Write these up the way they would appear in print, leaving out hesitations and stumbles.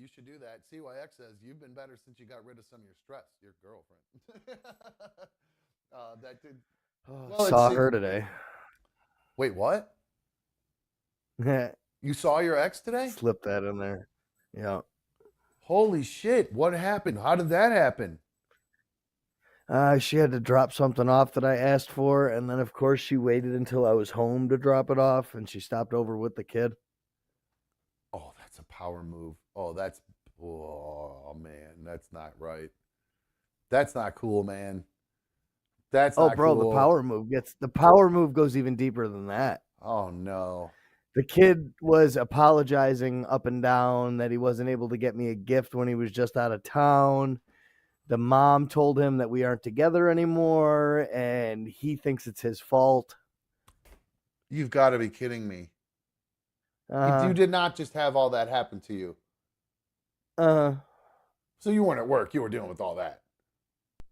You should do that. CYX says you've been better since you got rid of some of your stress. Your girlfriend. That did. Well, Saw her today. Wait, what? You saw your ex today? Slip that in there. Yeah. Holy shit! What happened? How did that happen? She had to drop something off that I asked for, and then of course she waited until I was home to drop it off, and she stopped over with the kid. Oh, that's a power move. Oh, man, that's not right. That's not cool, man. That's not bro, cool. the power move goes even deeper than that. Oh no. The kid was apologizing up and down that he wasn't able to get me a gift when he was just out of town. The mom told him that we aren't together anymore, and he thinks it's his fault. You've got to be kidding me. You did not just have all that happen to you. So you weren't at work. You were dealing with all that.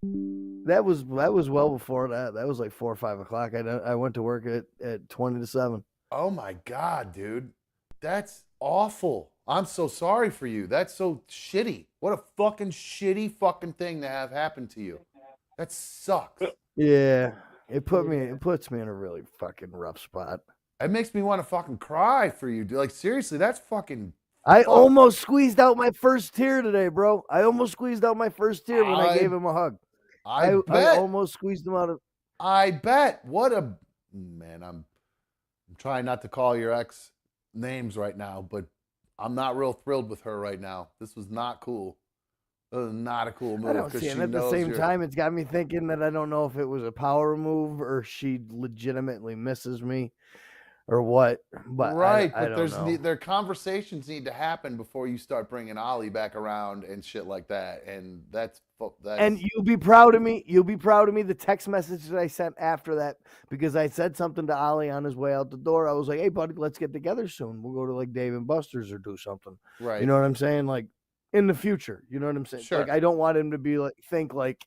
That was well before that. That was like 4 or 5 o'clock. I went to work at 20 to 7. Oh my God, dude. That's awful. I'm so sorry for you. That's so shitty. What a fucking shitty fucking thing to have happen to you. That sucks. Yeah. It puts me in a really fucking rough spot. It makes me want to fucking cry for you. Like, seriously, that's fucking. I almost squeezed out my first tear today, bro. I almost squeezed out my first tear when I gave him a hug. I almost squeezed him out of. I bet. What a man. I'm trying not to call your ex names right now, but I'm not real thrilled with her right now. This was not cool. This was not a cool move. I don't see it. At the same time, it's got me thinking that I don't know if it was a power move or she legitimately misses me or what. But right, I but their conversations need to happen before you start bringing Ollie back around and shit like that. And that's. And you'll be proud of me. You'll be proud of me. The text message that I sent after that, because I said something to Ollie on his way out the door. I was like, "Hey, buddy, let's get together soon. We'll go to like Dave and Buster's or do something." Right. You know what I'm saying? Like in the future. You know what I'm saying? Sure. Like I don't want him to be like think like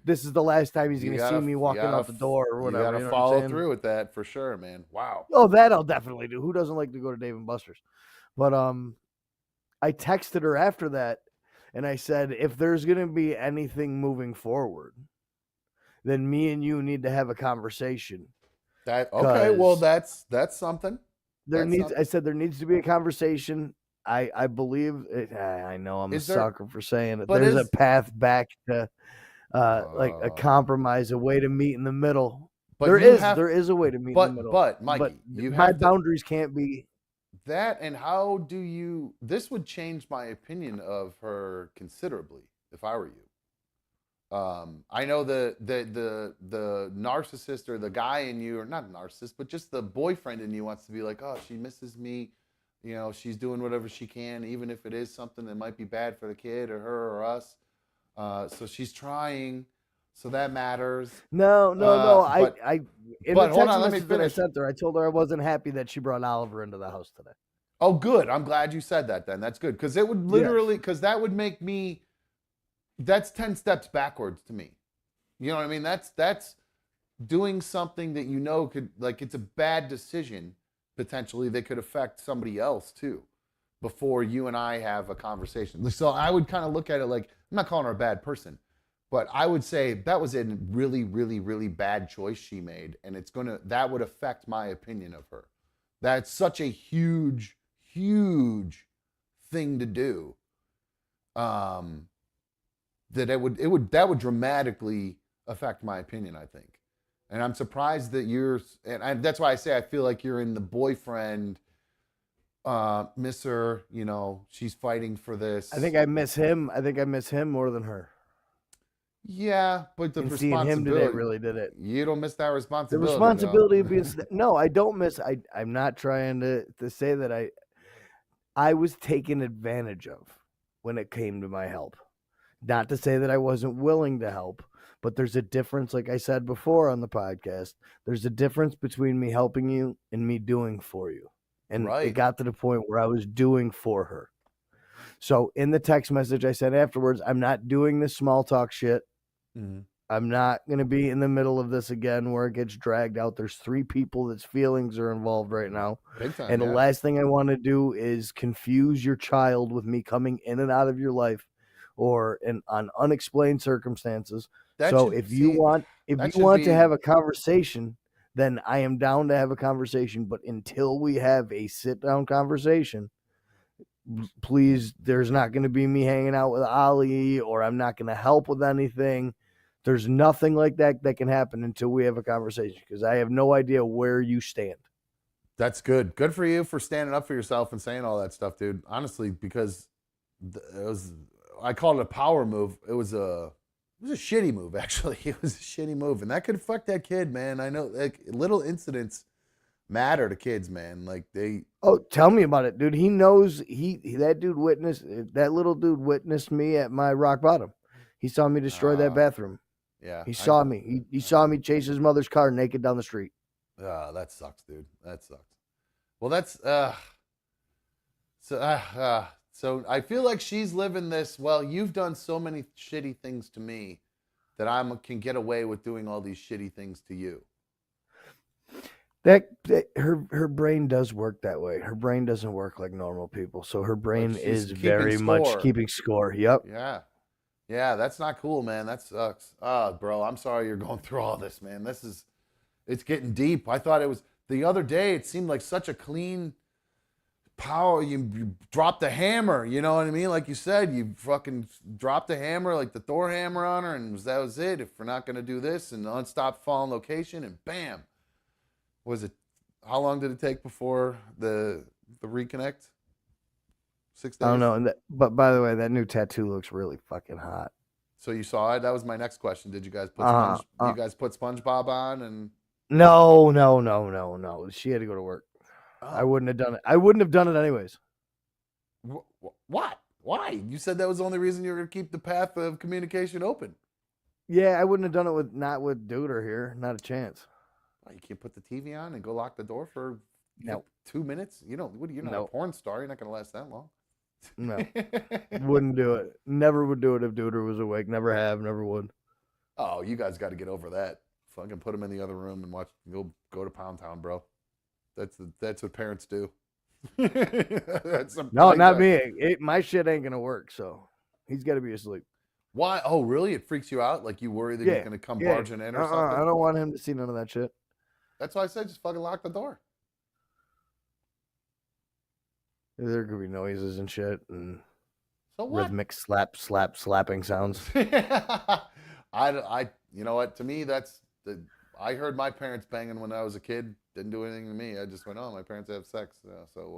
this is the last time he's going to see me walking out the door or whatever. You got to follow through with that for sure, man. Wow. Oh, that I'll definitely do. Who doesn't like to go to Dave and Buster's? But I texted her after that. And I said, if there's going to be anything moving forward, then me and you need to have a conversation. Okay, well, that's something. I said there needs to be a conversation. I believe it, I know I'm a sucker for saying it. There's a path back to like a compromise, a way to meet in the middle. But there is a way to meet in the middle. But Mikey, my boundaries can't be. That, and how do you? This would change my opinion of her considerably if I were you. I know the narcissist or the guy in you, or not narcissist, but just the boyfriend in you wants to be like, oh, she misses me. You know, she's doing whatever she can, even if it is something that might be bad for the kid or her or us. So she's trying. So that matters. No. In the text message that I sent her, I told her I wasn't happy that she brought Oliver into the house today. Oh, good. I'm glad you said that then. That's good. Because it would literally, because that would make me, that's 10 steps backwards to me. You know what I mean? That's doing something that you know could, like, it's a bad decision, potentially, that could affect somebody else too, before you and I have a conversation. So I would kind of look at it like, I'm not calling her a bad person, but I would say that was a really, really, really bad choice she made. And that would affect my opinion of her. That's such a huge, huge thing to do. That that would dramatically affect my opinion, I think. And I'm surprised that that's why I say I feel like you're in the boyfriend, miss her, you know, she's fighting for this. I think I miss him. I think I miss him more than her. Yeah, but the responsibility. Seeing him today really did it. You don't miss that responsibility. The responsibility of being no, I don't miss. I'm not trying to say that I was taken advantage of when it came to my help. Not to say that I wasn't willing to help, but there's a difference. Like I said before on the podcast, there's a difference between me helping you and me doing for you. And it got to the point where I was doing for her. So in the text message I sent afterwards, I'm not doing this small talk shit. Mm-hmm. I'm not going to be in the middle of this again where it gets dragged out. There's 3 people that's feelings are involved right now. Big time. And the Yeah. last thing I want to do is confuse your child with me coming in and out of your life or on unexplained circumstances. So if you want to have a conversation, then I am down to have a conversation. But until we have a sit-down conversation, please, there's not going to be me hanging out with Ollie, or I'm not going to help with anything. There's nothing like that can happen until we have a conversation, because I have no idea where you stand. That's good. Good for you for standing up for yourself and saying all that stuff, dude. Honestly, because I called it a power move. It was a shitty move, actually. It was a shitty move, and that could fuck that kid, man. I know, like, little incidents matter to kids, man. Like, they. Oh, tell me about it, dude. He knows that little dude witnessed me at my rock bottom. He saw me destroy that bathroom. Yeah. He saw me. He saw me chase his mother's car naked down the street. That sucks, dude. That sucks. Well, that's so I feel like she's living this. Well, you've done so many shitty things to me that I can get away with doing all these shitty things to you. That her brain does work that way. Her brain doesn't work like normal people, so her brain is very much keeping score. Yep. Yeah, that's not cool, man. That sucks. Bro, I'm sorry you're going through all this, man. It's getting deep. I thought it was the other day. It seemed like such a clean power. You dropped the hammer. You know what I mean? Like you said, you fucking dropped the hammer, like the Thor hammer on her, and that was it. If we're not gonna do this, and unstop fallen location, and bam. Was it? How long did it take before the reconnect? 6 days. I don't know. But by the way, that new tattoo looks really fucking hot. So you saw it? That was my next question. Did you guys put SpongeBob on? And no. She had to go to work. Oh. I wouldn't have done it. I wouldn't have done it anyways. What? Why? You said that was the only reason you were going to keep the path of communication open. Yeah, I wouldn't have done it not with Duder here. Not a chance. You can't put the TV on and go lock the door for 2 minutes? You're not a porn star. You're not going to last that long. No. Wouldn't do it. Never would do it if Duder was awake. Never have, never would. Oh, you guys got to get over that. Fucking put him in the other room and watch. Go to Pound Town, bro. That's what parents do. Not me. My shit ain't going to work, so he's got to be asleep. Why? Oh, really? It freaks you out? Like you worry that he's going to come barging in or something? I don't want him to see none of that shit. That's why I said just fucking lock the door. There could be noises and shit and so what? Rhythmic slapping sounds. I you know what? To me, I heard my parents banging when I was a kid. Didn't do anything to me. I just went, my parents have sex.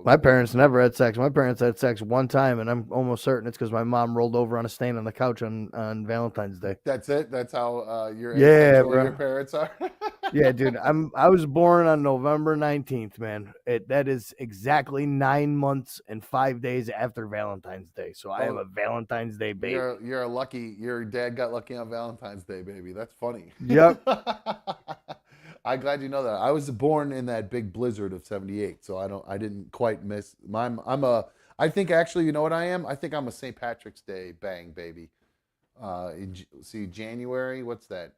My parents never had sex. My parents had sex one time, and I'm almost certain it's because my mom rolled over on a stain on the couch on Valentine's Day. That's it? That's how your parents are? Yeah, dude. I was born on November 19th, man. That is exactly 9 months and 5 days after Valentine's Day. So I am a Valentine's Day baby. Your dad got lucky on Valentine's Day, baby. That's funny. Yep. I'm glad you know that. I was born in that big blizzard of '78, so I didn't quite miss. I think actually, you know what I am? I think I'm a St. Patrick's Day bang baby. January, what's that?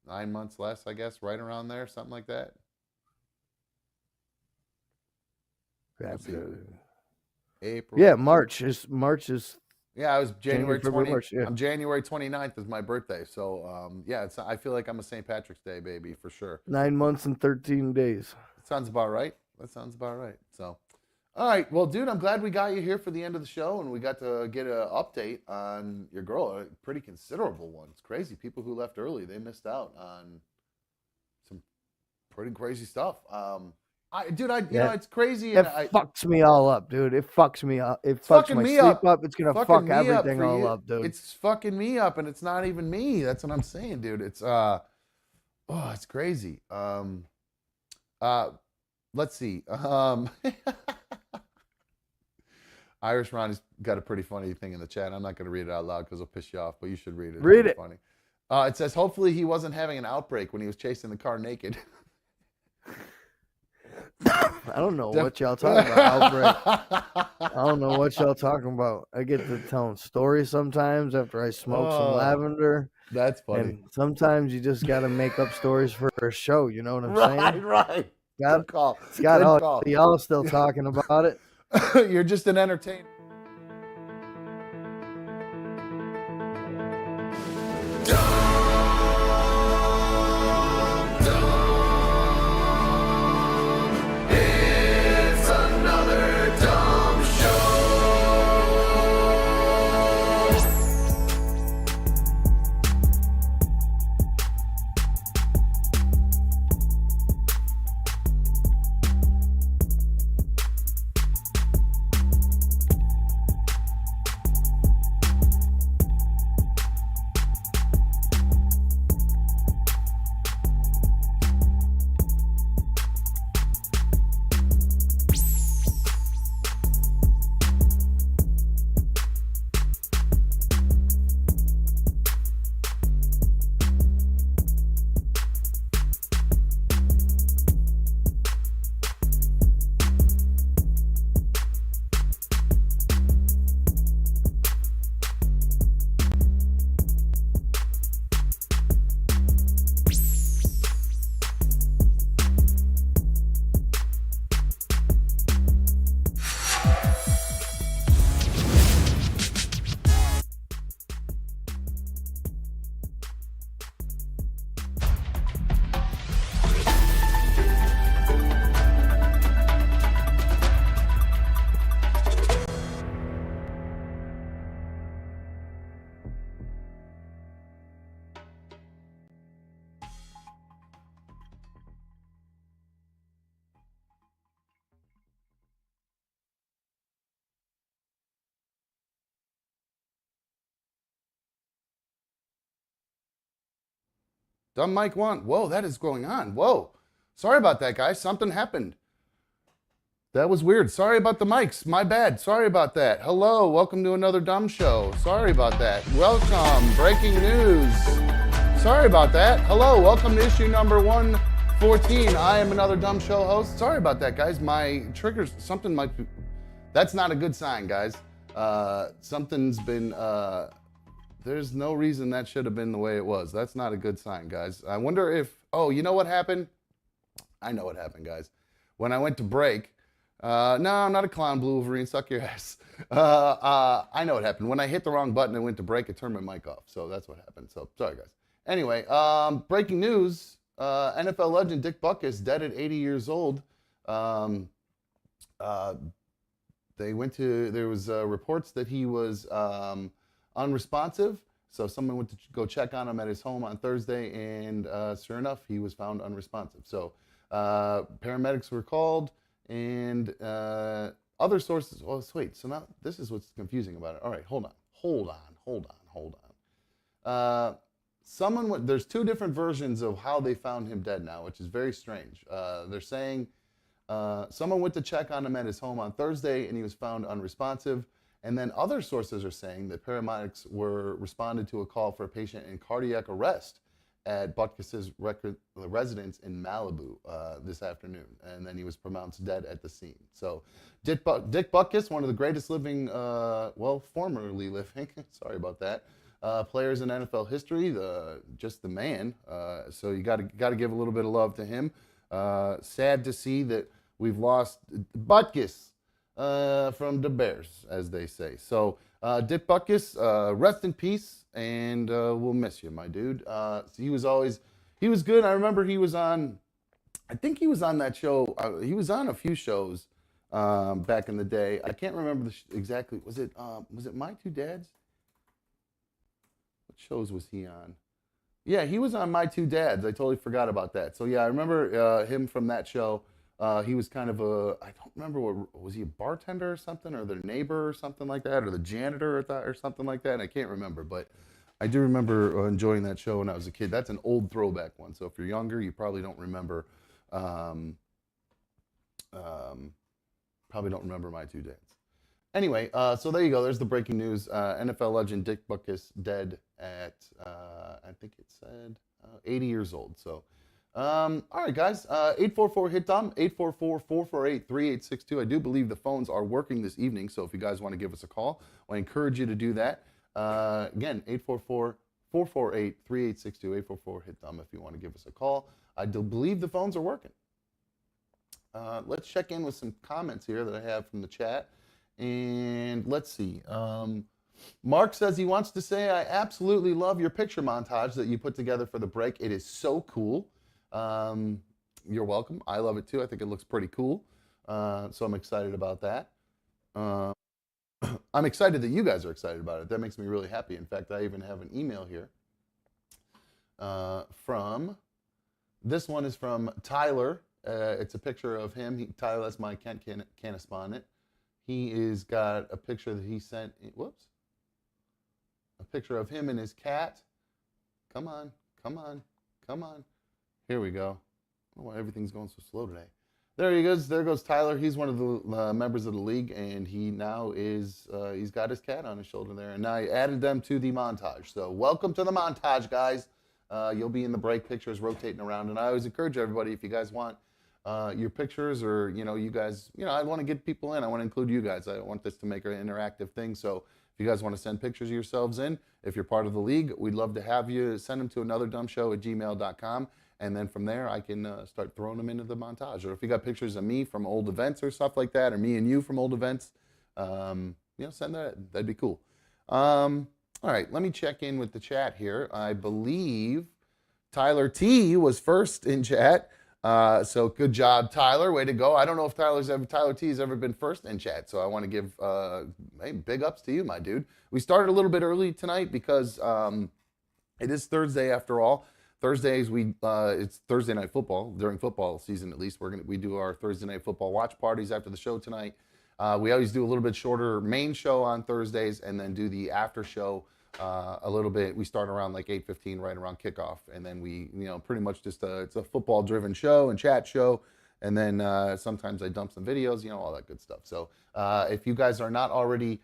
9 months less, I guess, right around there, something like that. April. Yeah, March is. Yeah, I was January 20. March, yeah. I'm January 29th is my birthday. So, I feel like I'm a St. Patrick's Day baby for sure. 9 months and 13 days. That sounds about right. So, all right. Well, dude, I'm glad we got you here for the end of the show, and we got to get an update on your girl, a pretty considerable one. It's crazy. People who left early, they missed out on some pretty crazy stuff. It's crazy. It fucks me all up, dude. It fucks me up. It fucks my sleep up. It's gonna fuck everything all up, dude. It's fucking me up, and it's not even me. That's what I'm saying, dude. It's it's crazy. Let's see. Irish Ronnie's got a pretty funny thing in the chat. I'm not gonna read it out loud because it'll piss you off, but you should read it. Read it. Funny. It says, hopefully he wasn't having an outbreak when he was chasing the car naked. I don't know what y'all talking about. Outbreak. I don't know what y'all talking about. I get to telling stories sometimes after I smoke some lavender. That's funny. And sometimes you just got to make up stories for a show. You know what I'm saying? Right. Good call. Scott, Good call. y'all still talking about it? You're just an entertainer. It's another dumb show. Dumb Mike 1. Whoa, that is going on. Whoa. Sorry about that, guys. Something happened. That was weird. Sorry about the mics. My bad. Sorry about that. Hello. Welcome to another dumb show. Sorry about that. Welcome. Breaking news. Sorry about that. Hello. Welcome to issue number 114. I am another dumb show host. Sorry about that, guys. My triggers, something might be. That's not a good sign, guys. Something's been. There's no reason that should have been the way it was. That's not a good sign, guys. I wonder if. Oh, you know what happened? I know what happened, guys. When I went to break. No, I'm not a clown, Blue Wolverine. Suck your ass. I know what happened. When I hit the wrong button and went to break, it turned my mic off. So that's what happened. So sorry, guys. Anyway, breaking news. NFL legend Dick Butkus, dead at 80 years old. They went to, there was reports that he was unresponsive. So someone went to go check on him at his home on Thursday, and sure enough, he was found unresponsive. So paramedics were called, and other sources. Oh, wait. So now this is what's confusing about it. All right, hold on. There's two different versions of how they found him dead now, which is very strange. They're saying someone went to check on him at his home on Thursday, and he was found unresponsive. And then other sources are saying that paramedics responded to a call for a patient in cardiac arrest at Butkus' residence in Malibu this afternoon. And then he was pronounced dead at the scene. So Dick Butkus, one of the greatest living, formerly living, sorry about that, players in NFL history, just the man. So you got to give a little bit of love to him. Sad to see that we've lost Butkus. From the Bears, as they say. So, Dick Butkus, rest in peace, and we'll miss you, my dude. So he was good. I remember he was on, I think he was on that show. He was on a few shows back in the day. I can't remember exactly. Was it My Two Dads? What shows was he on? Yeah, he was on My Two Dads. I totally forgot about that. So, yeah, I remember him from that show. He was kind of I don't remember, was he a bartender or something, or their neighbor or something like that, or the janitor or something like that? And I can't remember, but I do remember enjoying that show when I was a kid. That's an old throwback one. So if you're younger, you probably don't remember, My Two Dads. Anyway, so there you go. There's the breaking news. NFL legend Dick Butkus dead at, I think it said 80 years old. So. All right, guys. 844-HIT-DOM, 844-448-3862. I do believe the phones are working this evening, so if you guys want to give us a call, I encourage you to do that. Again, 448-3862, 844-HIT-DUMB if you want to give us a call. I do believe the phones are working. Let's check in with some comments here that I have from the chat. And let's see. Mark says he wants to say, I absolutely love your picture montage that you put together for the break. It is so cool. You're welcome. I love it too. I think it looks pretty cool. So I'm excited about that. I'm excited that you guys are excited about it. That makes me really happy. In fact, I even have an email here this one is from Tyler. It's a picture of him. Tyler, that's my Kent correspondent. He is got a picture that he sent. Whoops. A picture of him and his cat. Come on, come on, come on. Here we go. I don't know why everything's going so slow today. There he goes. There goes Tyler. He's one of the members of the league, and he now is, he's got his cat on his shoulder there. And now I added them to the montage. So welcome to the montage, guys. You'll be in the break, pictures rotating around. And I always encourage everybody, if you guys want your pictures or, you guys, I want to get people in. I want to include you guys. I want this to make an interactive thing. So if you guys want to send pictures of yourselves in, if you're part of the league, we'd love to have you. Send them to anotherdumbshow@gmail.com. And then from there, I can start throwing them into the montage. Or if you got pictures of me from old events or stuff like that, or me and you from old events, send that. That'd be cool. All right, let me check in with the chat here. I believe Tyler T was first in chat. So good job, Tyler. Way to go. I don't know if Tyler T has ever been first in chat. So I want to give big ups to you, my dude. We started a little bit early tonight because it is Thursday after all. Thursdays it's Thursday night football during football season. At least we do our Thursday night football watch parties after the show tonight. We always do a little bit shorter main show on Thursdays and then do the after show a little bit. We start around like 8:15, right around kickoff, and then we pretty much just it's a football driven show and chat show, and then sometimes I dump some videos, all that good stuff. So if you guys are not already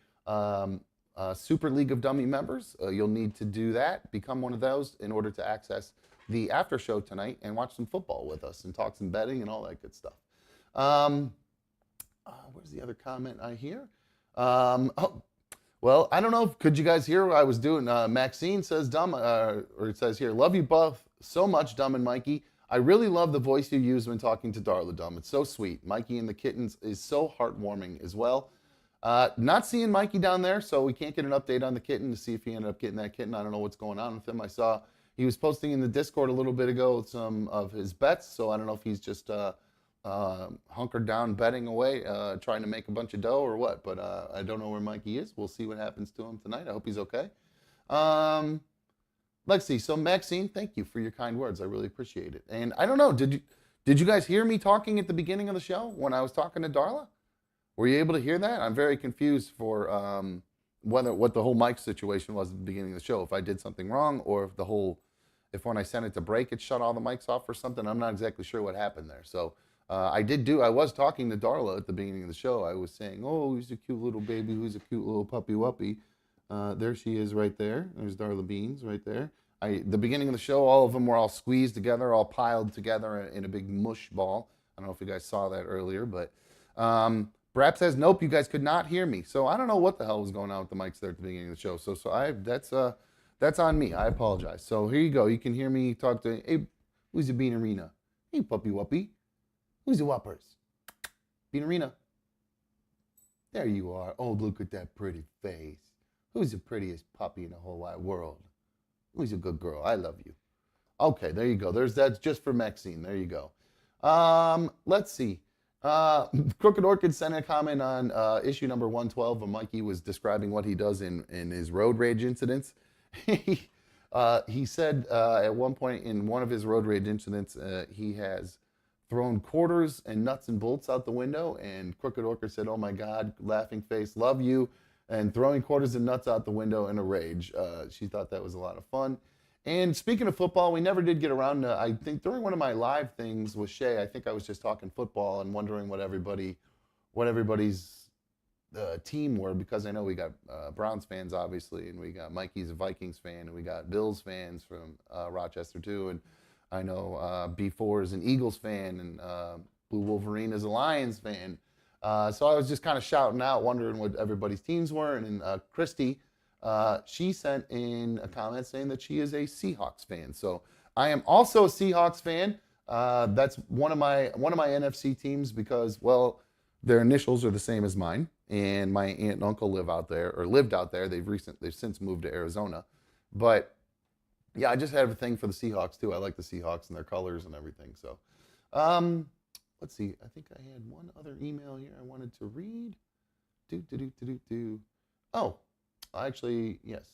Super League of Dummy members, you'll need to do that. Become one of those in order to access the after show tonight and watch some football with us and talk some betting and all that good stuff. Where's the other comment I hear? Well, I don't know. Could you guys hear what I was doing? Maxine says, or it says here, love you both so much, Dumb and Mikey. I really love the voice you use when talking to Darla, Dumb. It's so sweet. Mikey and the kittens is so heartwarming as well. Not seeing Mikey down there, so we can't get an update on the kitten to see if he ended up getting that kitten. I don't know what's going on with him. I saw he was posting in the Discord a little bit ago some of his bets, so I don't know if he's just hunkered down betting away, trying to make a bunch of dough or what, but I don't know where Mikey is. We'll see what happens to him tonight. I hope he's okay. Let's see. So Maxine, thank you for your kind words. I really appreciate it. And I don't know, did you guys hear me talking at the beginning of the show when I was talking to Darla? Were you able to hear that? I'm very confused for what the whole mic situation was at the beginning of the show. If I did something wrong, or if when I sent it to break, it shut all the mics off or something. I'm not exactly sure what happened there. So I was talking to Darla at the beginning of the show. I was saying, oh, he's a cute little baby. Who's a cute little puppy wuppy. There she is right there. There's Darla Beans right there. The beginning of the show, all of them were all squeezed together, all piled together in a big mush ball. I don't know if you guys saw that earlier, but Brap says, nope, you guys could not hear me. So I don't know what the hell was going on with the mics there at the beginning of the show. So that's on me. I apologize. So here you go. You can hear me talk to, hey, who's your Bean Arena? Hey, puppy wuppy. Who's the whoppers? Bean Arena. There you are. Oh, look at that pretty face. Who's the prettiest puppy in the whole wide world? Who's a good girl? I love you. Okay, there you go. That's just for Maxine. There you go. Let's see. Crooked Orchid sent a comment on issue number 112 when Mikey was describing what he does in his road rage incidents. He said at one point in one of his road rage incidents, he has thrown quarters and nuts and bolts out the window, and Crooked Orchid said, oh my God, laughing face, love you, and throwing quarters and nuts out the window in a rage. She thought that was a lot of fun. And speaking of football, we never did get around to, I think during one of my live things with Shay, I think I was just talking football and wondering what everybody's team were, because I know we got Browns fans, obviously, and we got Mikey's a Vikings fan, and we got Bills fans from Rochester, too, and I know B4 is an Eagles fan, and Blue Wolverine is a Lions fan. So I was just kind of shouting out, wondering what everybody's teams were, and then Christy She sent in a comment saying that she is a Seahawks fan. So I am also a Seahawks fan. That's one of my NFC teams because, well, their initials are the same as mine, and my aunt and uncle lived out there. They've since moved to Arizona, but yeah, I just have a thing for the Seahawks too. I like the Seahawks and their colors and everything. So, let's see. I think I had one other email here I wanted to read. Oh, actually, yes.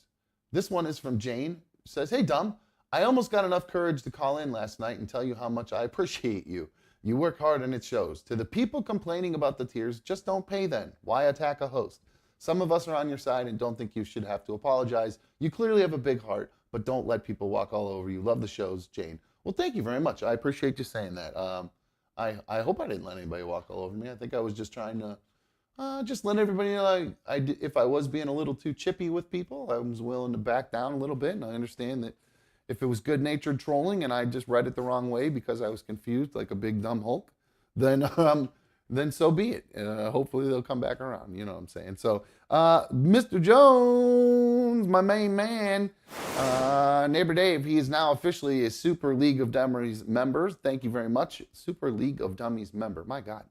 This one is from Jane. It says, "Hey, Dumb. I almost got enough courage to call in last night and tell you how much I appreciate you. You work hard and it shows. To the people complaining about the tears, just don't pay then. Why attack a host? Some of us are on your side and don't think you should have to apologize. You clearly have a big heart, but don't let people walk all over you. Love the shows, Jane." Well, thank you very much. I appreciate you saying that. I hope I didn't let anybody walk all over me. I think I was just trying to just let everybody know if I was being a little too chippy with people, I was willing to back down a little bit. And I understand that if it was good-natured trolling and I just read it the wrong way because I was confused like a big dumb Hulk, then so be it. Hopefully they'll come back around. You know what I'm saying? So, Mr. Jones, my main man, Neighbor Dave, he is now officially a Super League of Dummies member. Thank you very much. Super League of Dummies member. My God.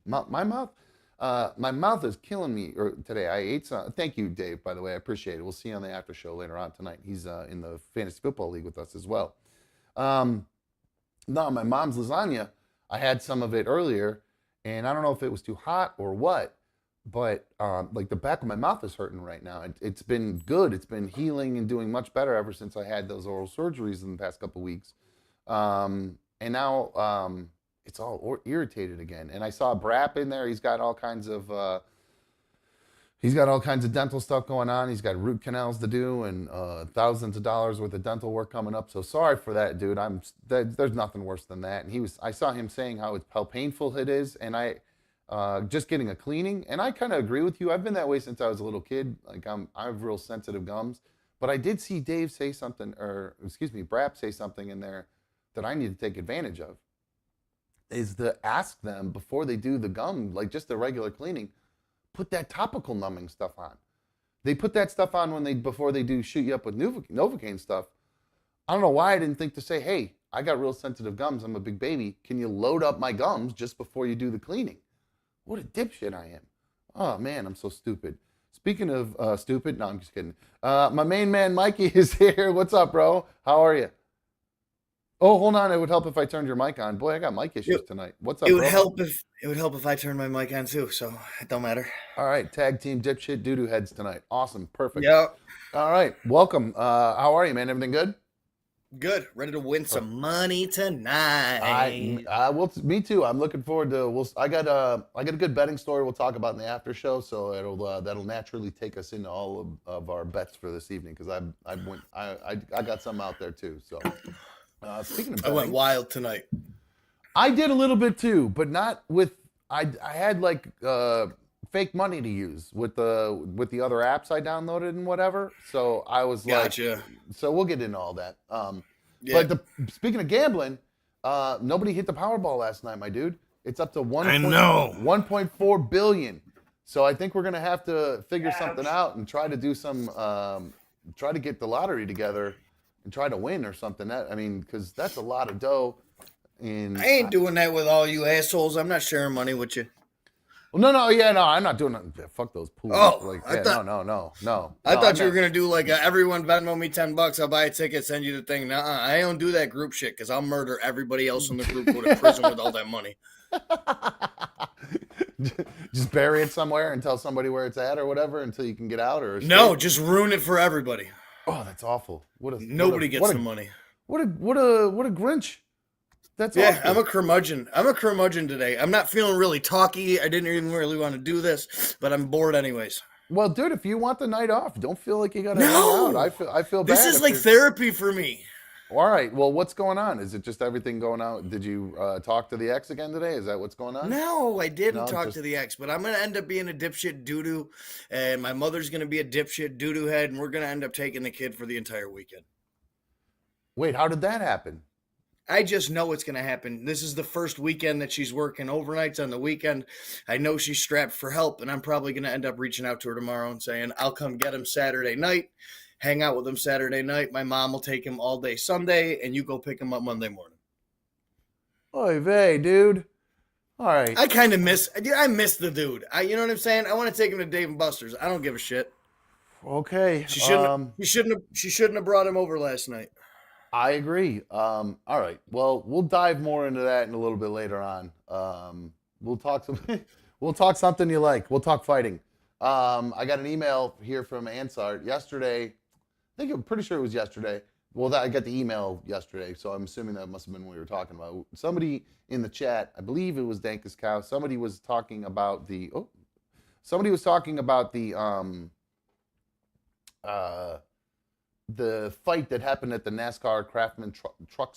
My mouth is killing me today. I ate some. Thank you, Dave, by the way. I appreciate it. We'll see you on the after show later on tonight. He's in the Fantasy Football League with us as well. No, my mom's lasagna, I had some of it earlier, and I don't know if it was too hot or what, but like the back of my mouth is hurting right now. It's been good. It's been healing and doing much better ever since I had those oral surgeries in the past couple weeks. And now it's all irritated again. And I saw Brap in there. He's got all kinds of dental stuff going on. He's got root canals to do and thousands of dollars worth of dental work coming up. So sorry for that, dude. There's nothing worse than that. And I saw him saying how painful it is, and I just getting a cleaning. And I kind of agree with you. I've been that way since I was a little kid. Like I have real sensitive gums. But I did see Dave say something, Brap say something in there that I need to take advantage of. Is to ask them before they do the gum, like just the regular cleaning, put that topical numbing stuff on. They put that stuff on before they do shoot you up with Novocaine stuff. I don't know why I didn't think to say, hey, I got real sensitive gums. I'm a big baby. Can you load up my gums just before you do the cleaning? What a dipshit I am. Oh man, I'm so stupid. Speaking of stupid, no, I'm just kidding. My main man, Mikey, is here. What's up, bro? How are you? Oh, hold on. It would help if I turned your mic on. Boy, I got mic issues tonight. What's up, It would bro? help if I turned my mic on too, so it don't matter. All right, tag team dipshit doo-doo heads tonight. Awesome, perfect. Yep. All right, welcome. How are you, man? Everything good? Good. Ready to win some money tonight. Well, me too. I'm looking forward to. I got a good betting story we'll talk about in the after show, so that'll naturally take us into all of our bets for this evening because I got some out there too. So. Speaking of betting, I went wild tonight. I did a little bit too, but not with. I had like fake money to use with the other apps I downloaded and whatever. So I was Gotcha. like, so we'll get into all that. Yeah. But speaking of gambling, nobody hit the Powerball last night, my dude. It's up to 1.4 billion. So I think we're gonna have to figure something out and try to do some, try to get the lottery together. And try to win or something. Because that's a lot of dough. I ain't doing that with all you assholes. I'm not sharing money with you. Well, no, I'm not doing that. Fuck those pools. No. I thought you were gonna do like everyone Venmo me $10. I'll buy a ticket, send you the thing. Nuh-uh. I don't do that group shit because I'll murder everybody else in the group. Go to prison with all that money. Just bury it somewhere and tell somebody where it's at or whatever until you can get out or no, just ruin it for everybody. Oh, that's awful. Nobody gets the money. What a Grinch. That's awful. I'm a curmudgeon. I'm a curmudgeon today. I'm not feeling really talky. I didn't even really want to do this, but I'm bored anyways. Well, dude, if you want the night off, don't feel like you gotta hang out. I feel bad. This is like therapy for me. All right. Well, what's going on? Is it just everything going out? Did you talk to the ex again today? Is that what's going on? No, I didn't talk to the ex, but I'm going to end up being a dipshit doo-doo, and my mother's going to be a dipshit doo-doo head, and we're going to end up taking the kid for the entire weekend. Wait, how did that happen? I just know it's going to happen. This is the first weekend that she's working overnights on the weekend. I know she's strapped for help, and I'm probably going to end up reaching out to her tomorrow and saying, I'll come get him Saturday night, hang out with him Saturday night. My mom will take him all day Sunday, and you go pick him up Monday morning. Oy vey, dude. All right. I kind of miss the dude. You know what I'm saying? I want to take him to Dave & Buster's. I don't give a shit. Okay. She shouldn't have brought him over last night. I agree. All right. Well, we'll dive more into that in a little bit later on. We'll talk something you like. We'll talk fighting. I got an email here from Ansart yesterday. I'm pretty sure it was yesterday. Well, I got the email yesterday, so I'm assuming that must have been what we were talking about. Somebody in the chat, I believe it was Dankus Cow. Somebody was talking about the fight that happened at the NASCAR Craftsman Truck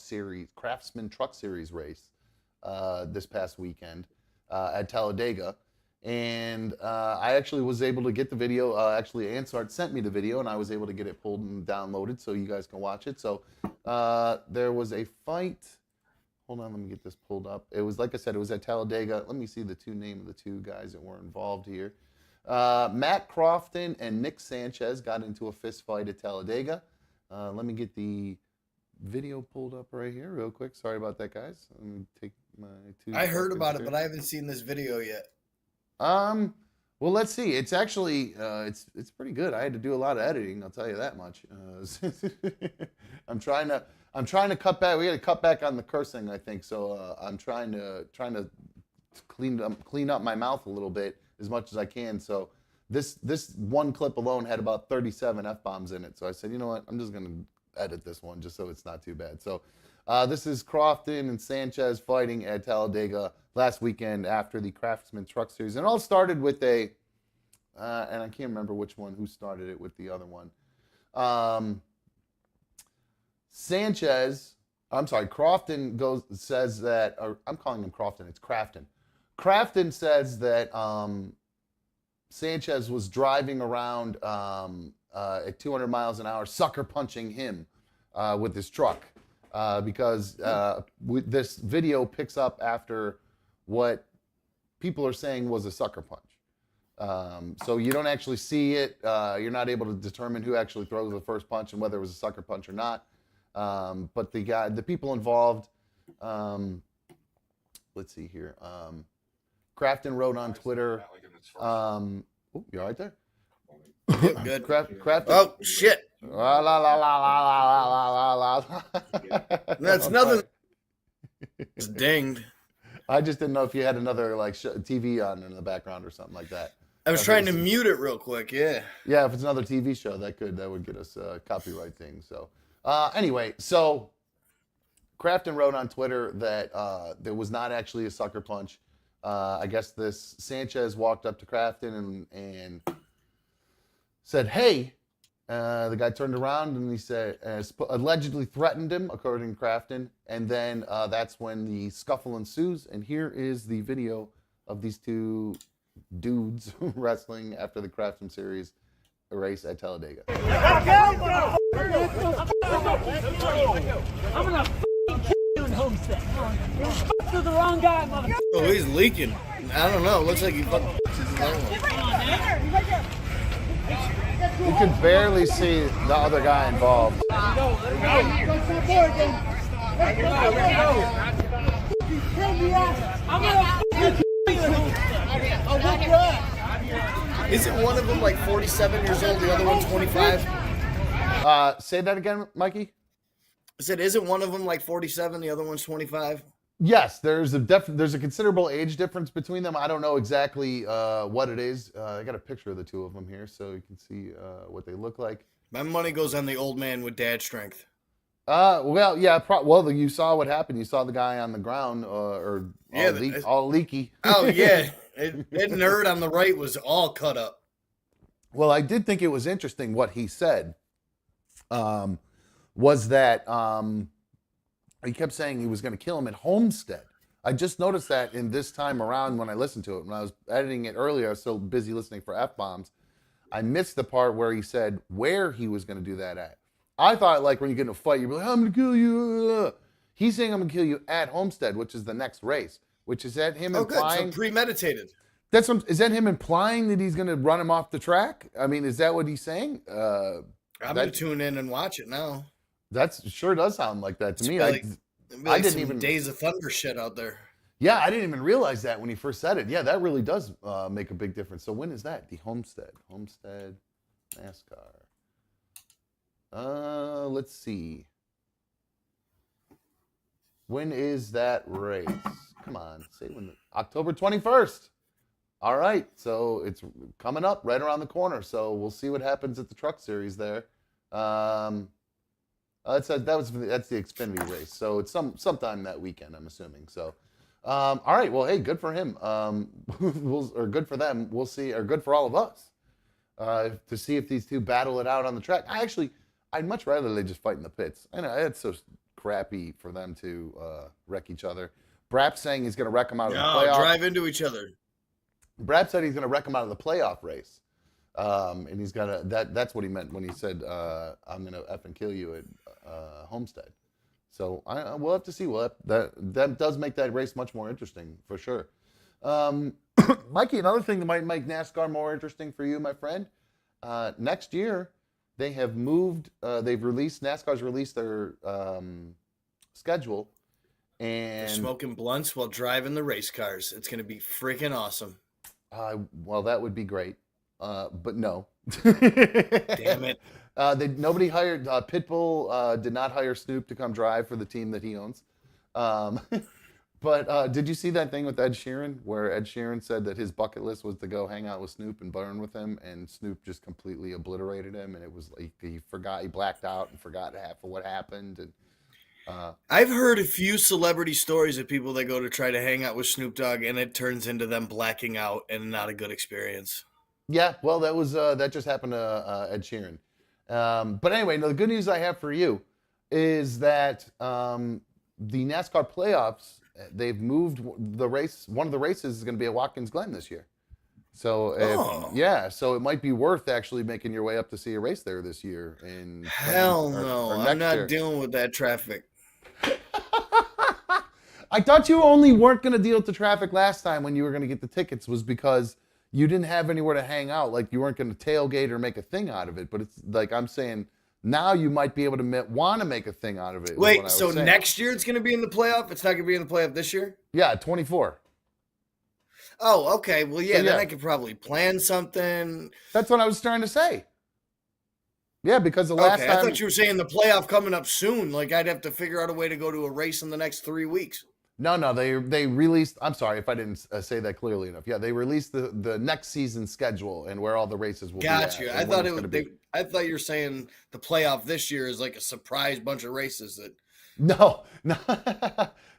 Series race this past weekend at Talladega. And I actually was able to get the video. Actually, Ansart sent me the video, and I was able to get it pulled and downloaded so you guys can watch it. So there was a fight. Hold on, let me get this pulled up. It was, like I said, it was at Talladega. Let me see the name of the two guys that were involved here. Matt Crofton and Nick Sanchez got into a fist fight at Talladega. Let me get the video pulled up right here real quick. Sorry about that, guys. Let me take my two. I heard about it, but I haven't seen this video yet. Well, let's see. It's actually it's pretty good. I had to do a lot of editing. I'll tell you that much. I'm trying to cut back. We got to cut back on the cursing, I think. So I'm trying to clean up my mouth a little bit as much as I can. So this one clip alone had about 37 F-bombs in it. So I said, you know what? I'm just gonna edit this one just so it's not too bad. So this is Crofton and Sanchez fighting at Talladega last weekend after the Craftsman Truck Series. And it all started with and I can't remember who started it with the other one. Crofton says that, or I'm calling him Crofton, it's Crafton. Crafton says that Sanchez was driving around at 200 miles an hour, sucker punching him with his truck. Because this video picks up after what people are saying was a sucker punch. So you don't actually see it. You're not able to determine who actually throws the first punch and whether it was a sucker punch or not. But the people involved, let's see here. Crafton wrote on Twitter. You all right there? Good. Crafton. Oh, shit. La, la, la, la, la, la, la, la. That's nothing. It's dinged. I just didn't know if you had another TV on in the background or something like that. I was trying to mute it real quick. Yeah. Yeah, if it's another TV show, that would get us a copyright thing. So anyway, so Crafton wrote on Twitter that there was not actually a sucker punch. I guess this Sanchez walked up to Crafton and said, "Hey." The guy turned around and he said, allegedly threatened him, according to Crafton. And then that's when the scuffle ensues. And here is the video of these two dudes wrestling after the Craftsman Series race at Talladega. I'm gonna kill you in Homestead. You to the wrong guy, motherfucker. Oh, he's leaking. I don't know. It looks like he fucking. You could barely see the other guy involved. Isn't one of them like 47 years old, the other one's 25? Say that again, Mikey? I said, isn't one of them like 47, the other one's 25? Yes, there's a considerable age difference between them. I don't know exactly what it is. I got a picture of the two of them here so you can see what they look like. My money goes on the old man with dad strength. Well, yeah. You saw what happened. You saw the guy on the ground, all leaky. Oh yeah, that nerd on the right was all cut up. Well, I did think it was interesting what he said. Was that he kept saying he was going to kill him at Homestead. I just noticed that in this time around when I listened to it. When I was editing it earlier, I was so busy listening for F-bombs. I missed the part where he said where he was going to do that at. I thought, like, when you get in a fight, you'd be like, I'm going to kill you. He's saying I'm gonna kill you at Homestead, which is the next race. Which is that him Oh, good. implying? So premeditated. Is that him implying that he's gonna run him off the track? I mean, is that what he's saying? I'm gonna tune in and watch it now. That sure does sound like that to me. I didn't even Days of Thunder shit out there. Yeah, I didn't even realize that when he first said it. Yeah, that really does make a big difference. So when is that? The Homestead NASCAR. Let's see. When is that race? Come on, say when. October 21st. All right, so it's coming up right around the corner. So we'll see what happens at the Truck Series there. That's the Xfinity race. So it's sometime that weekend, I'm assuming. So, all right. Well, hey, good for him. Or good for them. We'll see. Or good for all of us to see if these two battle it out on the track. I'd much rather they just fight in the pits. I know it's so crappy for them to wreck each other. Brapp's saying he's going to wreck them out of the playoff. Drive into each other. Brapp said he's going to wreck them out of the playoff race. And he's got to, that's what he meant when he said, I'm going to effing kill you at Homestead. So we'll have to see. That does make that race much more interesting for sure. Mikey, another thing that might make NASCAR more interesting for you, my friend, next year they have moved, NASCAR's released their schedule. And they're smoking blunts while driving the race cars. It's going to be freaking awesome. Well, that would be great. But no. Damn it. Nobody hired, Pitbull did not hire Snoop to come drive for the team that he owns. But did you see that thing with Ed Sheeran where Ed Sheeran said that his bucket list was to go hang out with Snoop and burn with him, and Snoop just completely obliterated him, and it was like he blacked out and forgot half of what happened. And I've heard a few celebrity stories of people that go to try to hang out with Snoop Dogg, and it turns into them blacking out and not a good experience. Yeah, well, that just happened to Ed Sheeran. But anyway, the good news I have for you is that the NASCAR playoffs, they've moved the race. One of the races is going to be at Watkins Glen this year. So so it might be worth actually making your way up to see a race there this year. Hell no, I'm not dealing with that traffic. I thought you only weren't going to deal with the traffic last time when you were going to get the tickets was because you didn't have anywhere to hang out. Like you weren't going to tailgate or make a thing out of it. But it's like I'm saying now you might be able to want to make a thing out of it. Wait, so next year it's going to be in the playoff? It's not going to be in the playoff this year? Yeah, 24. Oh, okay. Well, yeah, then I could probably plan something. That's what I was trying to say. Yeah, because the last time... I thought you were saying the playoff coming up soon. Like I'd have to figure out a way to go to a race in the next 3 weeks. No, they released... I'm sorry if I didn't say that clearly enough. Yeah, they released the next season schedule and where all the races will be at. Gotcha. I thought I thought you were saying the playoff this year is like a surprise bunch of races that...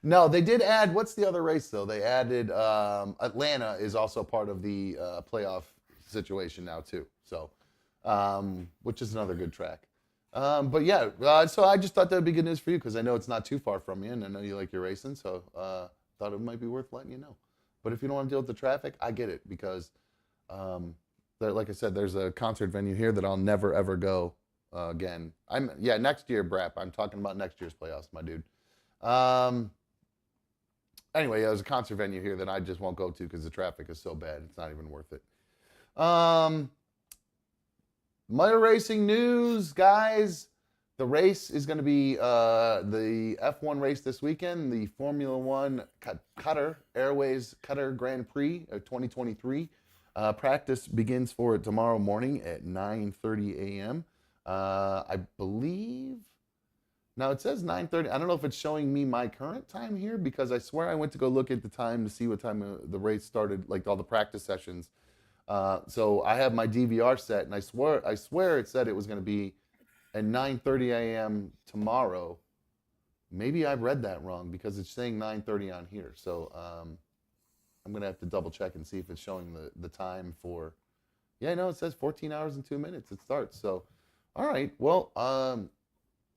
No, they did add, what's the other race though? They added, Atlanta is also part of the playoff situation now too. So, which is another good track. But yeah, so I just thought that would be good news for you because I know it's not too far from you and I know you like your racing. So, thought it might be worth letting you know. But if you don't want to deal with the traffic, I get it because, like I said, there's a concert venue here that I'll never ever go again. Next year, Brap. I'm talking about next year's playoffs, my dude. Anyway, there's a concert venue here that I just won't go to because the traffic is so bad. It's not even worth it. Motor racing news, guys. The race is going to be the F1 race this weekend, the Formula One Qatar Airways Qatar Grand Prix of 2023. Practice begins for it tomorrow morning at 9:30 a.m. I believe. Now it says 9:30. I don't know if it's showing me my current time here because I swear I went to go look at the time to see what time the race started, like all the practice sessions. So I have my DVR set, and I swear it said it was going to be at 9:30 a.m. tomorrow. Maybe I read that wrong because it's saying 9:30 on here. So I'm going to have to double check and see if it's showing the time for. Yeah, no, it says 14 hours and 2 minutes. It starts. So, all right. Well,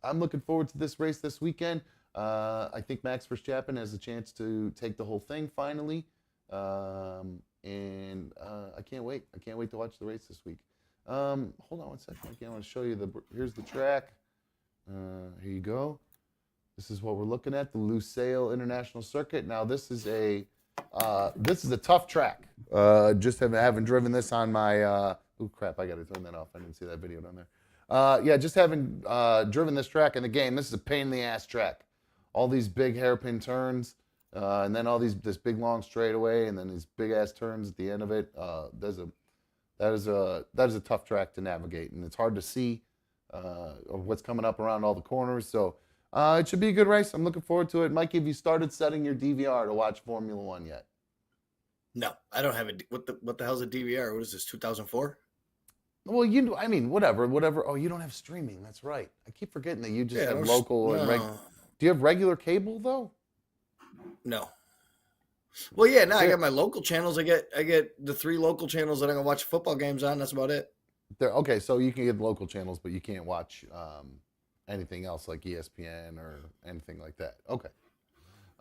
I'm looking forward to this race this weekend. I think Max Verstappen has a chance to take the whole thing finally. And I can't wait. I can't wait to watch the race this week. Hold on one second. I want to show you here's the track. Here you go. This is what we're looking at, the Lusail International Circuit. Now this is a tough track. Just haven't driven this on my. Oh crap! I got to turn that off. I didn't see that video down there. Yeah, just haven't driven this track in the game. This is a pain in the ass track. All these big hairpin turns, and then this big long straightaway, and then these big ass turns at the end of it. That is a tough track to navigate, and it's hard to see what's coming up around all the corners. So it should be a good race. I'm looking forward to it. Mikey, have you started setting your DVR to watch Formula One yet? No, I don't have a. What the hell's a DVR? What is this? 2004? Well, whatever. Oh, you don't have streaming. That's right. I keep forgetting that you just have local and regular. Do you have regular cable though? No. Well, yeah. No, I got my local channels. I get the 3 local channels that I can watch football games on. That's about it. Okay, so you can get local channels, but you can't watch anything else like ESPN or anything like that. Okay.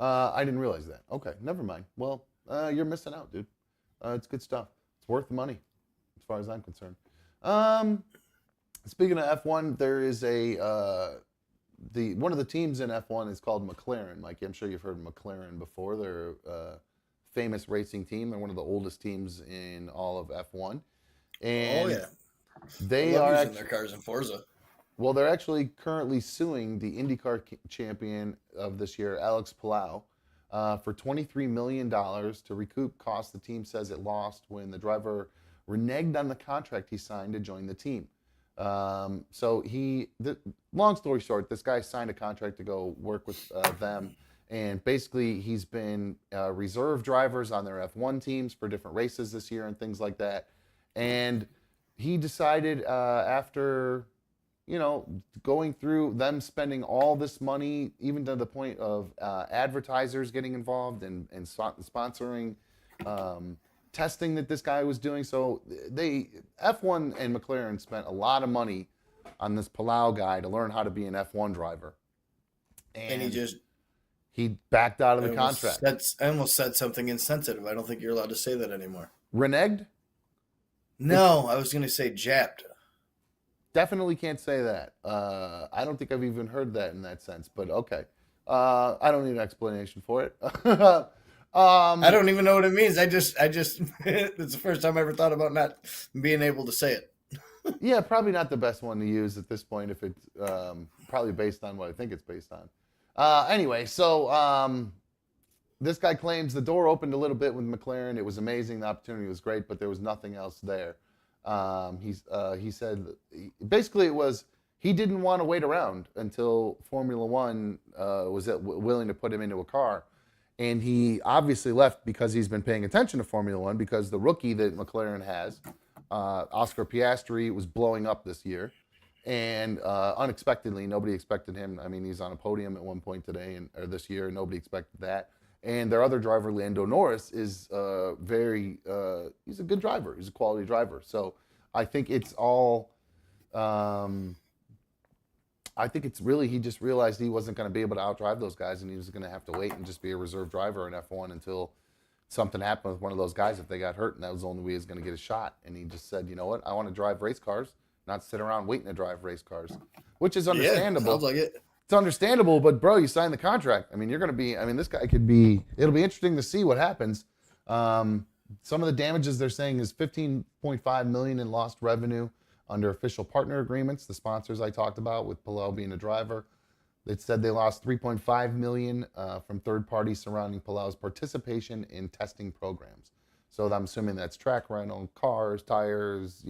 I didn't realize that. Okay, never mind. Well, you're missing out, dude. It's good stuff. It's worth the money, as far as I'm concerned. Speaking of F1, there is one of the teams in F1 is called McLaren. Mikey, I'm sure you've heard of McLaren before. They're a famous racing team. They're one of the oldest teams in all of F1. And they are using their cars in Forza. Well, they're actually currently suing the IndyCar champion of this year, Alex Palou, for $23 million to recoup costs the team says it lost when the driver reneged on the contract he signed to join the team. Long story short, this guy signed a contract to go work with them, and basically he's been reserve drivers on their F1 teams for different races this year and things like that. And he decided after, going through them spending all this money, even to the point of advertisers getting involved and sponsoring testing that this guy was doing. So F1 and McLaren spent a lot of money on this Palou guy to learn how to be an F1 driver. And he backed out of the contract. I almost said something insensitive. I don't think you're allowed to say that anymore. Reneged? No, I was going to say japped. Definitely can't say that. I don't think I've even heard that in that sense, but okay. I don't need an explanation for it. I don't even know what it means. I just it's the first time I ever thought about not being able to say it. Yeah, probably not the best one to use at this point if it's probably based on what I think it's based on. Anyway, so this guy claims the door opened a little bit with McLaren. It was amazing. The opportunity was great, but there was nothing else there. He said basically it was he didn't want to wait around until Formula One was willing to put him into a car. And he obviously left because he's been paying attention to Formula One because the rookie that McLaren has, Oscar Piastri, was blowing up this year. And unexpectedly, nobody expected him. I mean, he's on a podium at one point today or this year. Nobody expected that. And their other driver, Lando Norris, is he's a good driver. He's a quality driver. So I think it's all, I think it's really, he just realized he wasn't going to be able to outdrive those guys and he was going to have to wait and just be a reserve driver in F1 until something happened with one of those guys if they got hurt, and that was the only way he was going to get a shot. And he just said, you know what, I want to drive race cars, not sit around waiting to drive race cars, which is understandable. Yeah, sounds like it. It's understandable, but bro, you signed the contract. I mean, you're going to be, this guy could be, it'll be interesting to see what happens. Some of the damages they're saying is $15.5 million in lost revenue under official partner agreements, the sponsors I talked about with Palou being a driver. They said they lost $3.5 million from third parties surrounding Palou's participation in testing programs. So I'm assuming that's track rental, cars, tires,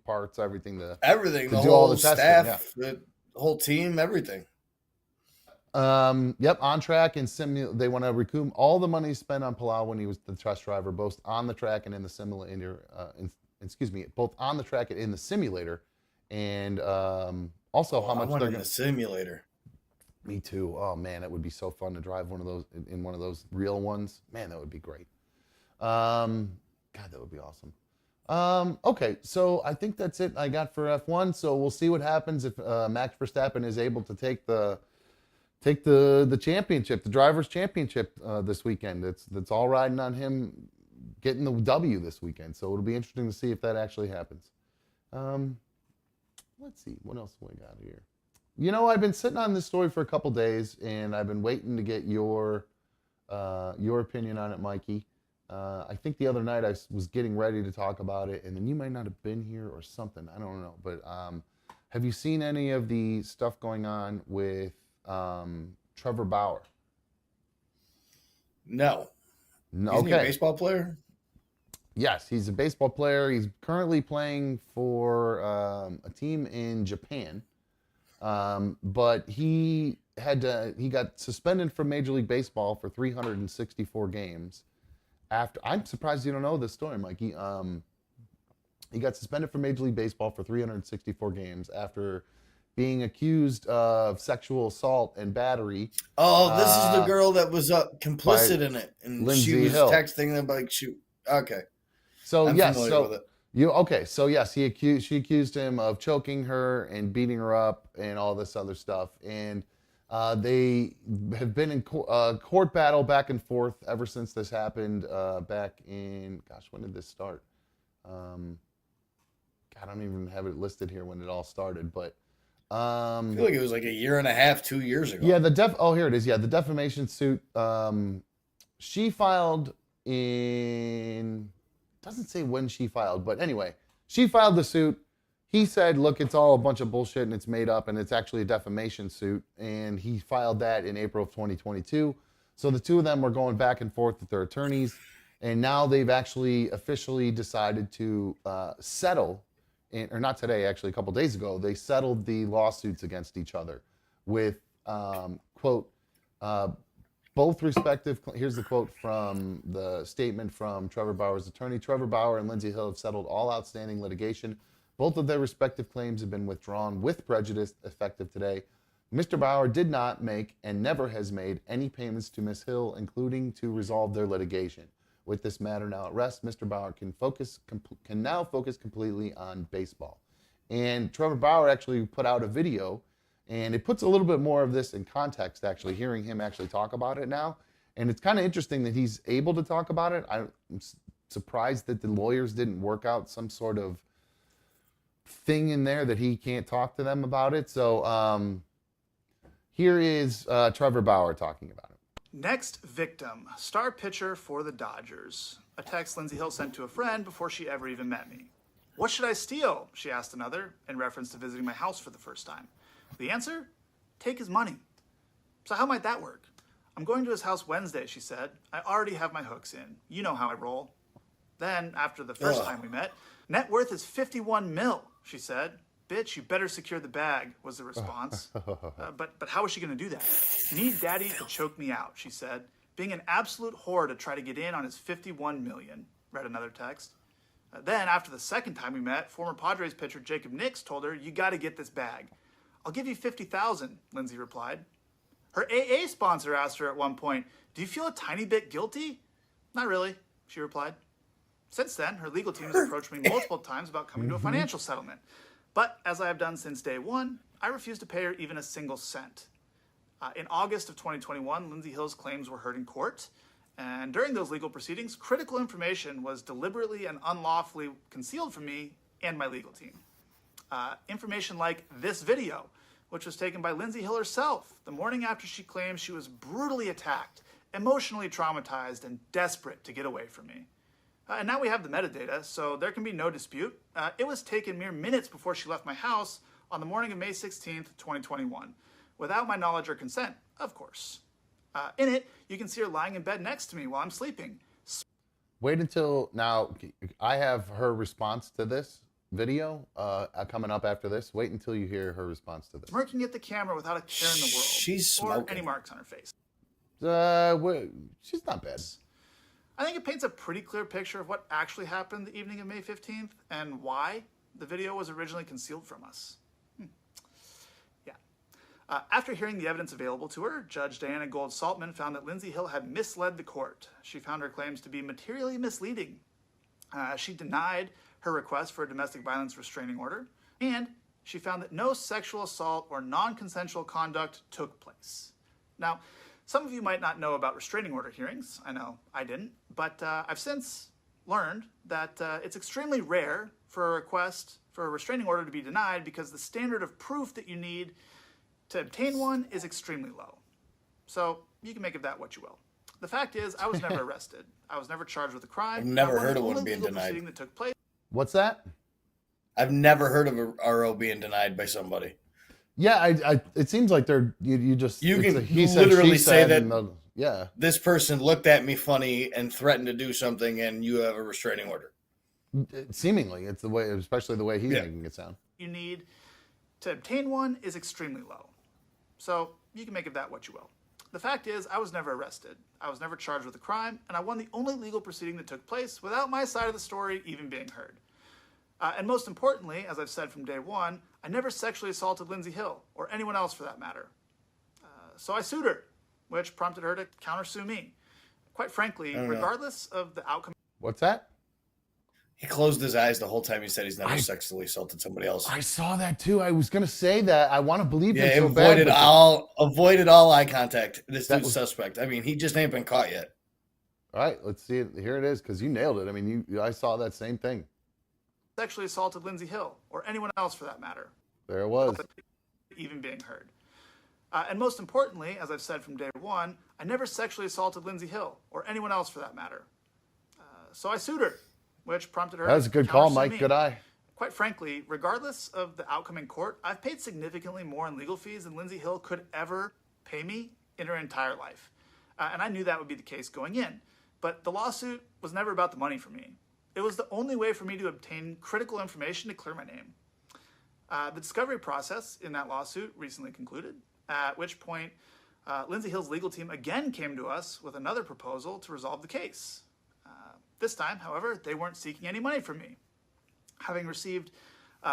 parts, everything. Everything, to the do whole all the testing, staff, the whole team, everything. Yep, on track and they want to recoup all the money spent on Palou when he was the test driver, both on the track and in the simulator. Both on the track and in the simulator, and also how much they're in the simulator. Me too. Oh man, it would be so fun to drive one of those in one of those real ones. Man, that would be great. God, that would be awesome. Okay, so I think that's it I got for F1. So we'll see what happens if Max Verstappen is able to take the championship, the drivers' championship this weekend. That's all riding on him getting the W this weekend. So it'll be interesting to see if that actually happens. Let's see what else we got here. You know, I've been sitting on this story for a couple days, and I've been waiting to get your opinion on it, Mikey. I think the other night I was getting ready to talk about it, and then you might not have been here or something. I don't know. But have you seen any of the stuff going on with Trevor Bauer? No. No. Isn't he a Okay. baseball player? Yes, he's a baseball player. He's currently playing for a team in Japan. But he got suspended from Major League Baseball for 364 games. I'm surprised you don't know this story, Mikey. He got suspended from Major League Baseball for 364 games after being accused of sexual assault and battery. Oh, this is the girl that was complicit in it, and Lindsey she was Hill. texting them like, "Shoot, okay." So I'm yes, familiar with it. So yes, she accused him of choking her and beating her up and all this other stuff. And they have been in court battle back and forth ever since this happened. Back in, gosh, when did this start? I don't even have it listed here when it all started, but I feel like it was like a year and a half, 2 years ago. yeah, here it is. Yeah, the defamation suit. She filed in. Doesn't say when she filed, but anyway, she filed the suit. He said, look, it's all a bunch of bullshit and it's made up and it's actually a defamation suit. And he filed that in April of 2022. So the two of them were going back and forth with their attorneys. And now they've actually officially decided to settle, or not today, actually a couple days ago, they settled the lawsuits against each other with, quote, both respective, here's the quote from the statement from Trevor Bauer's attorney. Trevor Bauer and Lindsey Hill have settled all outstanding litigation. Both of their respective claims have been withdrawn with prejudice effective today. Mr. Bauer did not make and never has made any payments to Ms. Hill, including to resolve their litigation. With this matter now at rest, Mr. Bauer can now focus completely on baseball. And Trevor Bauer actually put out a video, and it puts a little bit more of this in context, actually, hearing him actually talk about it now. And it's kind of interesting that he's able to talk about it. I'm surprised that the lawyers didn't work out some sort of thing in there that he can't talk to them about it. So here is Trevor Bauer talking about it. Next victim, star pitcher for the Dodgers. A text Lindsey Hill sent to a friend before she ever even met me. What should I steal? She asked another, in reference to visiting my house for the first time. The answer? Take his money. So how might that work? I'm going to his house Wednesday, she said. I already have my hooks in. You know how I roll. Then, after the first time we met, net worth is 51 mil, she said. Bitch, you better secure the bag, was the response. But how is she going to do that? Need daddy to choke me out, she said. Being an absolute whore to try to get in on his 51 million, read another text. Then, after the second time we met, former Padres pitcher Jacob Nix told her, you got to get this bag. I'll give you 50,000, Lindsey replied. Her AA sponsor asked her at one point, do you feel a tiny bit guilty? Not really, she replied. Since then, her legal team has approached me multiple times about coming to a financial settlement. But as I have done since day one, I refuse to pay her even a single cent. In August of 2021, Lindsey Hill's claims were heard in court. And during those legal proceedings, critical information was deliberately and unlawfully concealed from me and my legal team. Information like this video, which was taken by Lindsey Hill herself the morning after she claimed she was brutally attacked, emotionally traumatized, and desperate to get away from me. And now we have the metadata, so there can be no dispute. It was taken mere minutes before she left my house on the morning of May 16th, 2021, without my knowledge or consent, of course. In it, you can see her lying in bed next to me while I'm sleeping. Wait until now. I have her response to this video coming up after this. Wait until you hear her response to this. Smirking at the camera without a care in the world. She's smoking. Or any marks on her face. She's not bad. I think it paints a pretty clear picture of what actually happened the evening of May 15th and why the video was originally concealed from us. After hearing the evidence available to her, Judge Diana Gold-Saltman found that Lindsey Hill had misled the court. She found her claims to be materially misleading. She denied her request for a domestic violence restraining order, and she found that no sexual assault or non-consensual conduct took place. Now, some of you might not know about restraining order hearings. I know I didn't, but I've since learned that it's extremely rare for a request for a restraining order to be denied because the standard of proof that you need to obtain one is extremely low. So you can make of that what you will. The fact is, I was never arrested. I was never charged with a crime. I've never Not heard the of one only being legal denied. proceeding that took place. What's that? I've never heard of a RO being denied by somebody. Yeah, I it seems like they're you just You it's can a he said, literally she say said, that- and yeah. This person looked at me funny and threatened to do something, and you have a restraining order. Seemingly, it's the way, especially the way he's Yeah. making it sound. You need to obtain one is extremely low. So you can make of that what you will. The fact is, I was never arrested. I was never charged with a crime, and I won the only legal proceeding that took place without my side of the story even being heard. And most importantly, as I've said from day one, I never sexually assaulted Lindsey Hill, or anyone else for that matter. So I sued her, which prompted her to countersue me. Quite frankly, regardless of the outcome. What's that? He closed his eyes the whole time he said he's never sexually assaulted somebody else. I saw that too. I was gonna say that. I want to believe Yeah, him so avoided bad. avoided all eye contact. This That dude's was- suspect. I mean, he just ain't been caught yet. All right, let's see it. Here it is, because you nailed it. I mean, I saw that same thing. Sexually assaulted Lindsey Hill, or anyone else for that matter. There it was. Even being heard. And most importantly, as I've said from day one, I never sexually assaulted Lindsey Hill, or anyone else for that matter. So I sued her, which prompted her That was to a good call, countersue Mike. me. Good eye. Quite frankly, regardless of the outcome in court, I've paid significantly more in legal fees than Lindsey Hill could ever pay me in her entire life. And I knew that would be the case going in. But the lawsuit was never about the money for me. It was the only way for me to obtain critical information to clear my name. The discovery process in that lawsuit recently concluded, at which point Lindsey Hill's legal team again came to us with another proposal to resolve the case. This time, however, they weren't seeking any money from me. Having received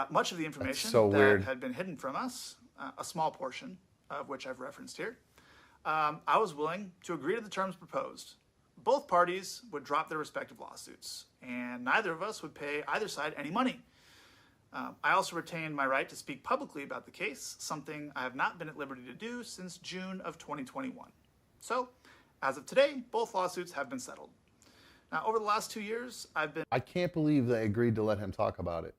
much of the information so that weird. had been hidden from us, a small portion of which I've referenced here, I was willing to agree to the terms proposed. Both parties would drop their respective lawsuits, and neither of us would pay either side any money. I also retained my right to speak publicly about the case, something I have not been at liberty to do since June of 2021. So, as of today, both lawsuits have been settled. Now, over the last 2 years, I've been I can't believe they agreed to let him talk about it.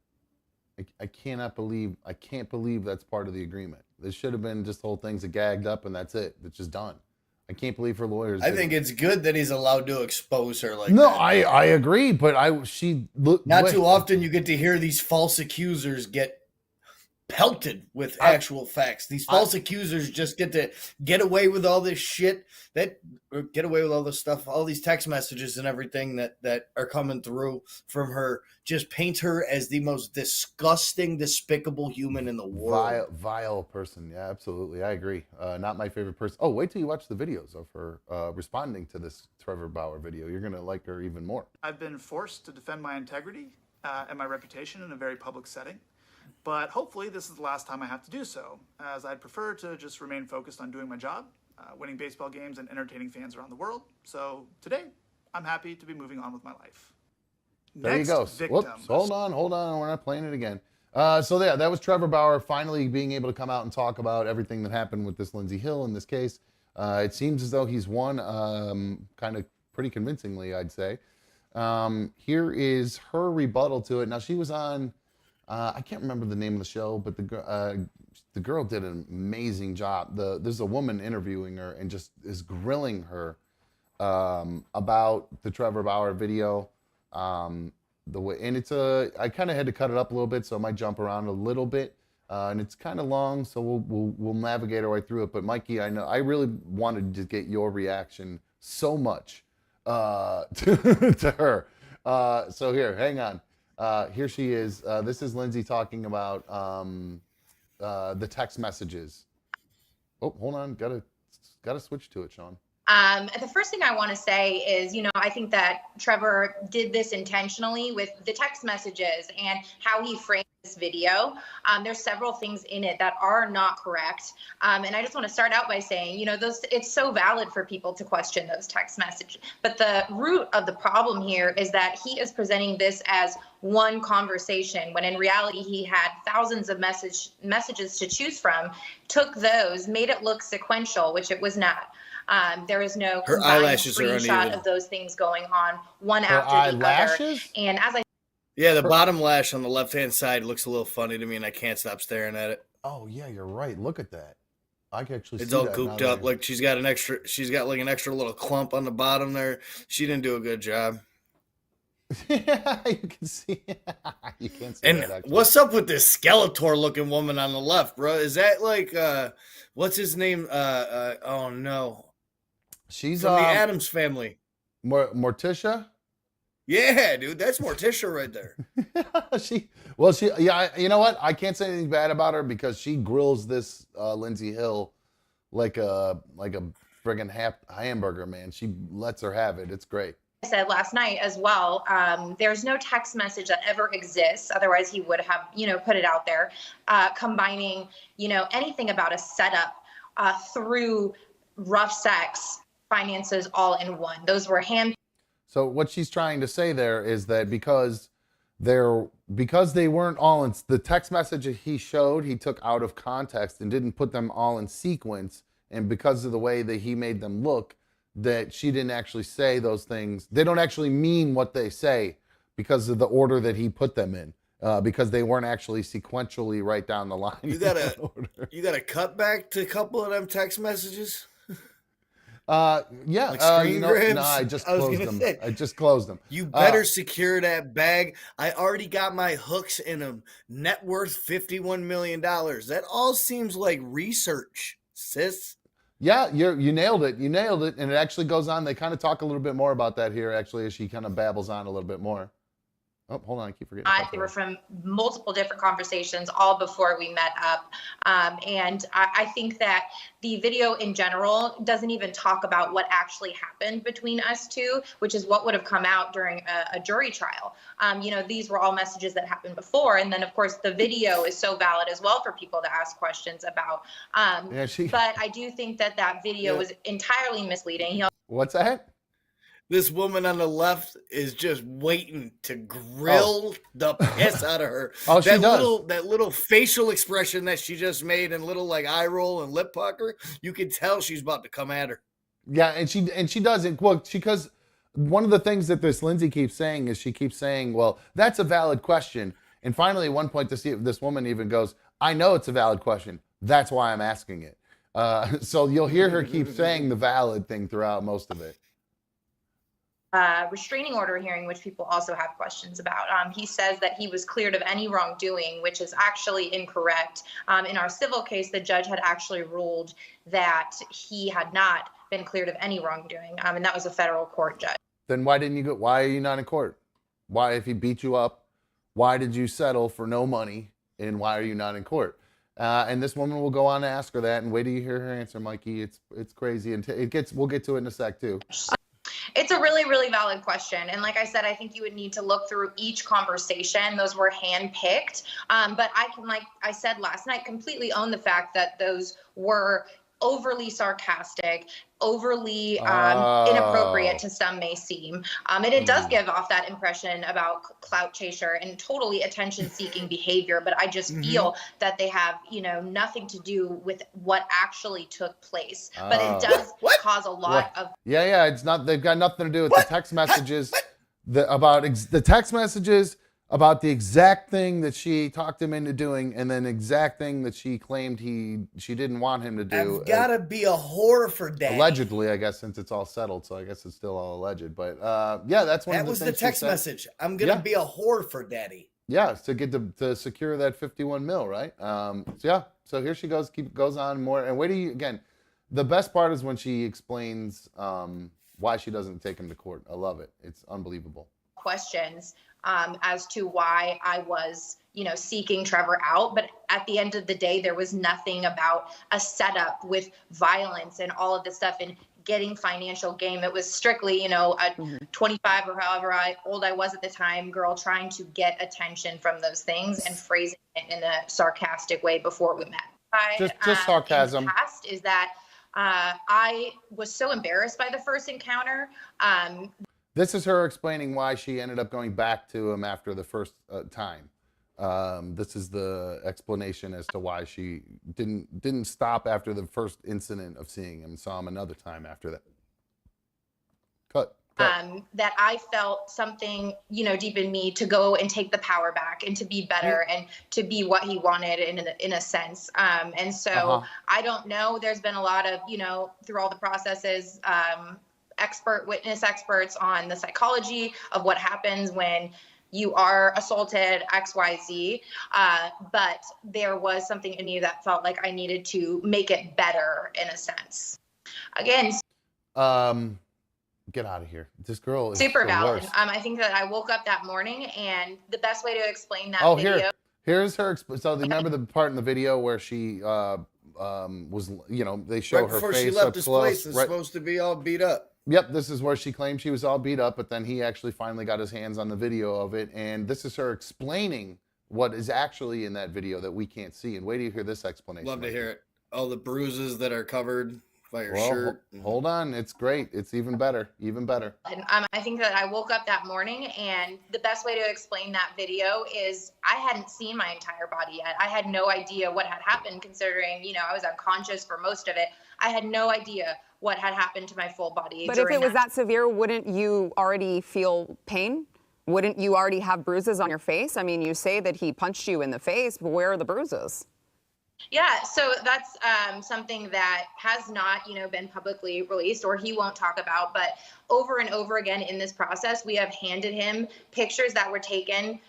I can't believe that's part of the agreement. This should have been just the whole thing's gagged up and that's it. It's just done. I can't believe her lawyers. I think it's good that he's allowed to expose her like no, that. I agree, but she looked Not too often you get to hear these false accusers get pelted with actual facts. These false accusers just get to get away with all this shit, get away with all this stuff, all these text messages and everything that are coming through from her. Just paint her as the most disgusting, despicable human in the world. Vile person. Yeah, absolutely. I agree. Not my favorite person. Oh, wait till you watch the videos of her responding to this Trevor Bauer video. You're going to like her even more. I've been forced to defend my integrity and my reputation in a very public setting. But hopefully this is the last time I have to do so, as I'd prefer to just remain focused on doing my job, winning baseball games and entertaining fans around the world. So today, I'm happy to be moving on with my life. There Next you go. victim. Whoops. Hold on. We're not playing it again. So yeah, that was Trevor Bauer finally being able to come out and talk about everything that happened with this Lindsey Hill in this case. It seems as though he's won kind of pretty convincingly, I'd say. Here is her rebuttal to it. Now, she was on... I can't remember the name of the show, but the girl did an amazing job. There's a woman interviewing her and just is grilling her about the Trevor Bauer video. The way, and I kind of had to cut it up a little bit, so it might jump around a little bit, and it's kind of long, so we'll navigate our way through it. But Mikey, I really wanted to get your reaction so much to her. So here, hang on. Here she is. This is Lindsey talking about the text messages. Oh, hold on. Gotta switch to it, Sean. The first thing I want to say is, I think that Trevor did this intentionally with the text messages and how he framed this video. There's several things in it that are not correct. And I just want to start out by saying, it's so valid for people to question those text messages. But the root of the problem here is that he is presenting this as one conversation, when in reality he had thousands of messages to choose from, took those, made it look sequential, which it was not. There is no Her eyelashes are screenshot uneven. of those things going on one Her after the other. eyelashes? And as I Yeah, the bottom lash on the left-hand side looks a little funny to me, and I can't stop staring at it. Oh yeah, you're right. Look at that. I can actually It's see all that gooped now up. Like she's got like an extra little clump on the bottom there. She didn't do a good job. Yeah, you can see. You can't see And that actually. what's up with this Skeletor looking woman on the left, bro? Is that like what's his name? Oh no. She's From the Addams Family. Morticia. Yeah, dude, that's Morticia right there. You know what? I can't say anything bad about her because she grills this Lindsey Hill like a friggin' hamburger, man. She lets her have it. It's great. I said last night as well, there's no text message that ever exists. Otherwise he would have, put it out there, combining, anything about a setup through rough sex, finances all in one. Those were hand. So what she's trying to say there is that because they weren't all in the text message that he showed, he took out of context and didn't put them all in sequence. And because of the way that he made them look, that she didn't actually say those things. They don't actually mean what they say because of the order that he put them in, because they weren't actually sequentially right down the line. You gotta cut back to a couple of them text messages. Yeah. Like screen grabs? No, I just closed them. Say, I just closed them. You better secure that bag. I already got my hooks in them. Net worth $51 million. That all seems like research, sis. Yeah, you nailed it. You nailed it. And it actually goes on. They kind of talk a little bit more about that here, actually, as she kind of babbles on a little bit more. Oh, hold on. I keep forgetting. They were from multiple different conversations, all before we met up. And I think that the video in general doesn't even talk about what actually happened between us two, which is what would have come out during a jury trial. These were all messages that happened before. And then, of course, the video is so valid as well for people to ask questions about. But I do think that video was entirely misleading. What's that? This woman on the left is just waiting to grill the piss out of her. Oh, she does. That little facial expression that she just made and little like eye roll and lip pucker, you can tell she's about to come at her. Yeah, and she does it. Well, because one of the things that this Lindsey keeps saying is she keeps saying, well, that's a valid question. And finally, at one point, this woman even goes, I know it's a valid question. That's why I'm asking it. So you'll hear her keep saying the valid thing throughout most of it. Restraining order hearing, which people also have questions about. He says that he was cleared of any wrongdoing, which is actually incorrect. In our civil case, the judge had actually ruled that he had not been cleared of any wrongdoing, and that was a federal court judge. Then why didn't you go? Why are you not in court? Why, if he beat you up, why did you settle for no money, and why are you not in court? And this woman will go on to ask her that, and wait till you hear her answer, Mikey. It's crazy, and we'll get to it in a sec too. It's a really, really valid question. And like I said, I think you would need to look through each conversation. Those were handpicked. But I can, like I said last night, completely own the fact that those were overly sarcastic, overly inappropriate to some may seem. And it does give off that impression about clout chaser and totally attention-seeking behavior. But I just feel that they have, nothing to do with what actually took place. But it does cause a lot of. Yeah. It's not. They've got nothing to do with the text messages. The text messages about the exact thing that she talked him into doing, and then exact thing that she claimed she didn't want him to do. I've gotta be a whore for daddy. Allegedly, I guess, since it's all settled, so I guess it's still all alleged. But that's one of the things. That was the text message. I'm gonna be a whore for daddy. Yeah, to get to secure that 51 mil, right? So here she goes on more, and wait till you again. The best part is when she explains why she doesn't take him to court. I love it. It's unbelievable. Questions as to why I was, seeking Trevor out. But at the end of the day, there was nothing about a setup with violence and all of this stuff and getting financial gain. It was strictly, a 25 or however old I was at the time, girl trying to get attention from those things and phrasing it in a sarcastic way before we met. Just sarcasm. In the past is that I was so embarrassed by the first encounter. This is her explaining why she ended up going back to him after the first time. This is the explanation as to why she didn't stop after the first incident of seeing him, saw him another time after that. Cut. that I felt something, deep in me to go and take the power back and to be better and to be what he wanted in a sense. And so I don't know, there's been a lot of, through all the processes, witness experts on the psychology of what happens when you are assaulted, XYZ. But there was something in me that felt like I needed to make it better in a sense. Again, get out of here. This girl is super the valid. worst. I think that I woke up that morning, and the best way to explain that video. Here's her. So remember the part in the video where she was, they show right her before face she left up this close. place, it's supposed to be all beat up. Yep, this is where she claimed she was all beat up, but then he actually finally got his hands on the video of it, and this is her explaining what is actually in that video that we can't see. And wait till you hear this explanation. Love to hear it. All the bruises that are covered by your Well, shirt. Hold on, it's great. It's even better, even better. And I think that I woke up that morning, and the best way to explain that video is I hadn't seen my entire body yet. I had no idea what had happened, considering, I was unconscious for most of it. I had no idea what had happened to my full body. But if it was that severe, wouldn't you already feel pain? Wouldn't you already have bruises on your face? I mean, you say that he punched you in the face, but where are the bruises? Yeah, so that's something that has not, been publicly released, or he won't talk about. But over and over again in this process, we have handed him pictures that were taken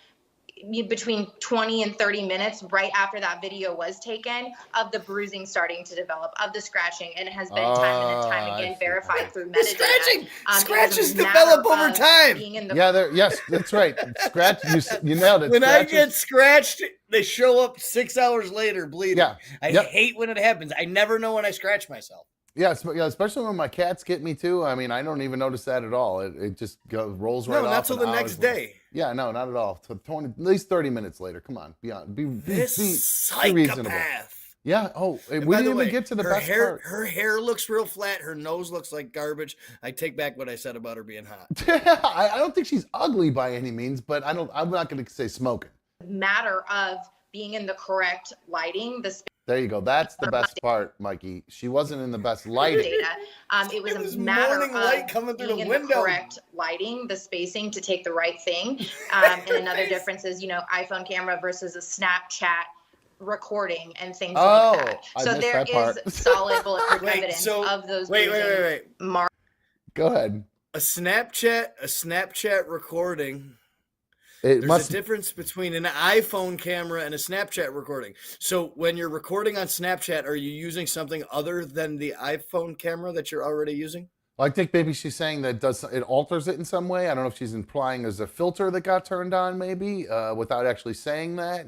between 20 and 30 minutes right after that video was taken, of the bruising starting to develop, of the scratching, and it has been time and time again verified through metadata. Scratches develop over time. Yes, that's right. Scratch, you nailed it. When scratches. I get scratched, they show up 6 hours later bleeding. Yeah. I hate when it happens. I never know when I scratch myself. Yeah, especially when my cats get me too. I mean, I don't even notice that at all. It just rolls right off. No, not till the next day. Yeah, no, not at all. At least 30 minutes later. Come on, be psychopath. reasonable. Yeah. Oh, we didn't even get to the best part. Her hair looks real flat. Her nose looks like garbage. I take back what I said about her being hot. I don't think she's ugly by any means, but I'm not going to say smoking. Matter of being in the correct lighting. There you go. That's the best part, Mikey. She wasn't in the best lighting. It was a matter of light coming through being the in window. the correct lighting, the spacing to take the right thing. And another difference is, iPhone camera versus a Snapchat recording and things like that. So there is solid bulletproof evidence of those. Wait. Go ahead. A Snapchat recording. There's a difference between an iPhone camera and a Snapchat recording. So when you're recording on Snapchat, are you using something other than the iPhone camera that you're already using? I think maybe she's saying that it alters it in some way. I don't know if she's implying there's a filter that got turned on, maybe, without actually saying that.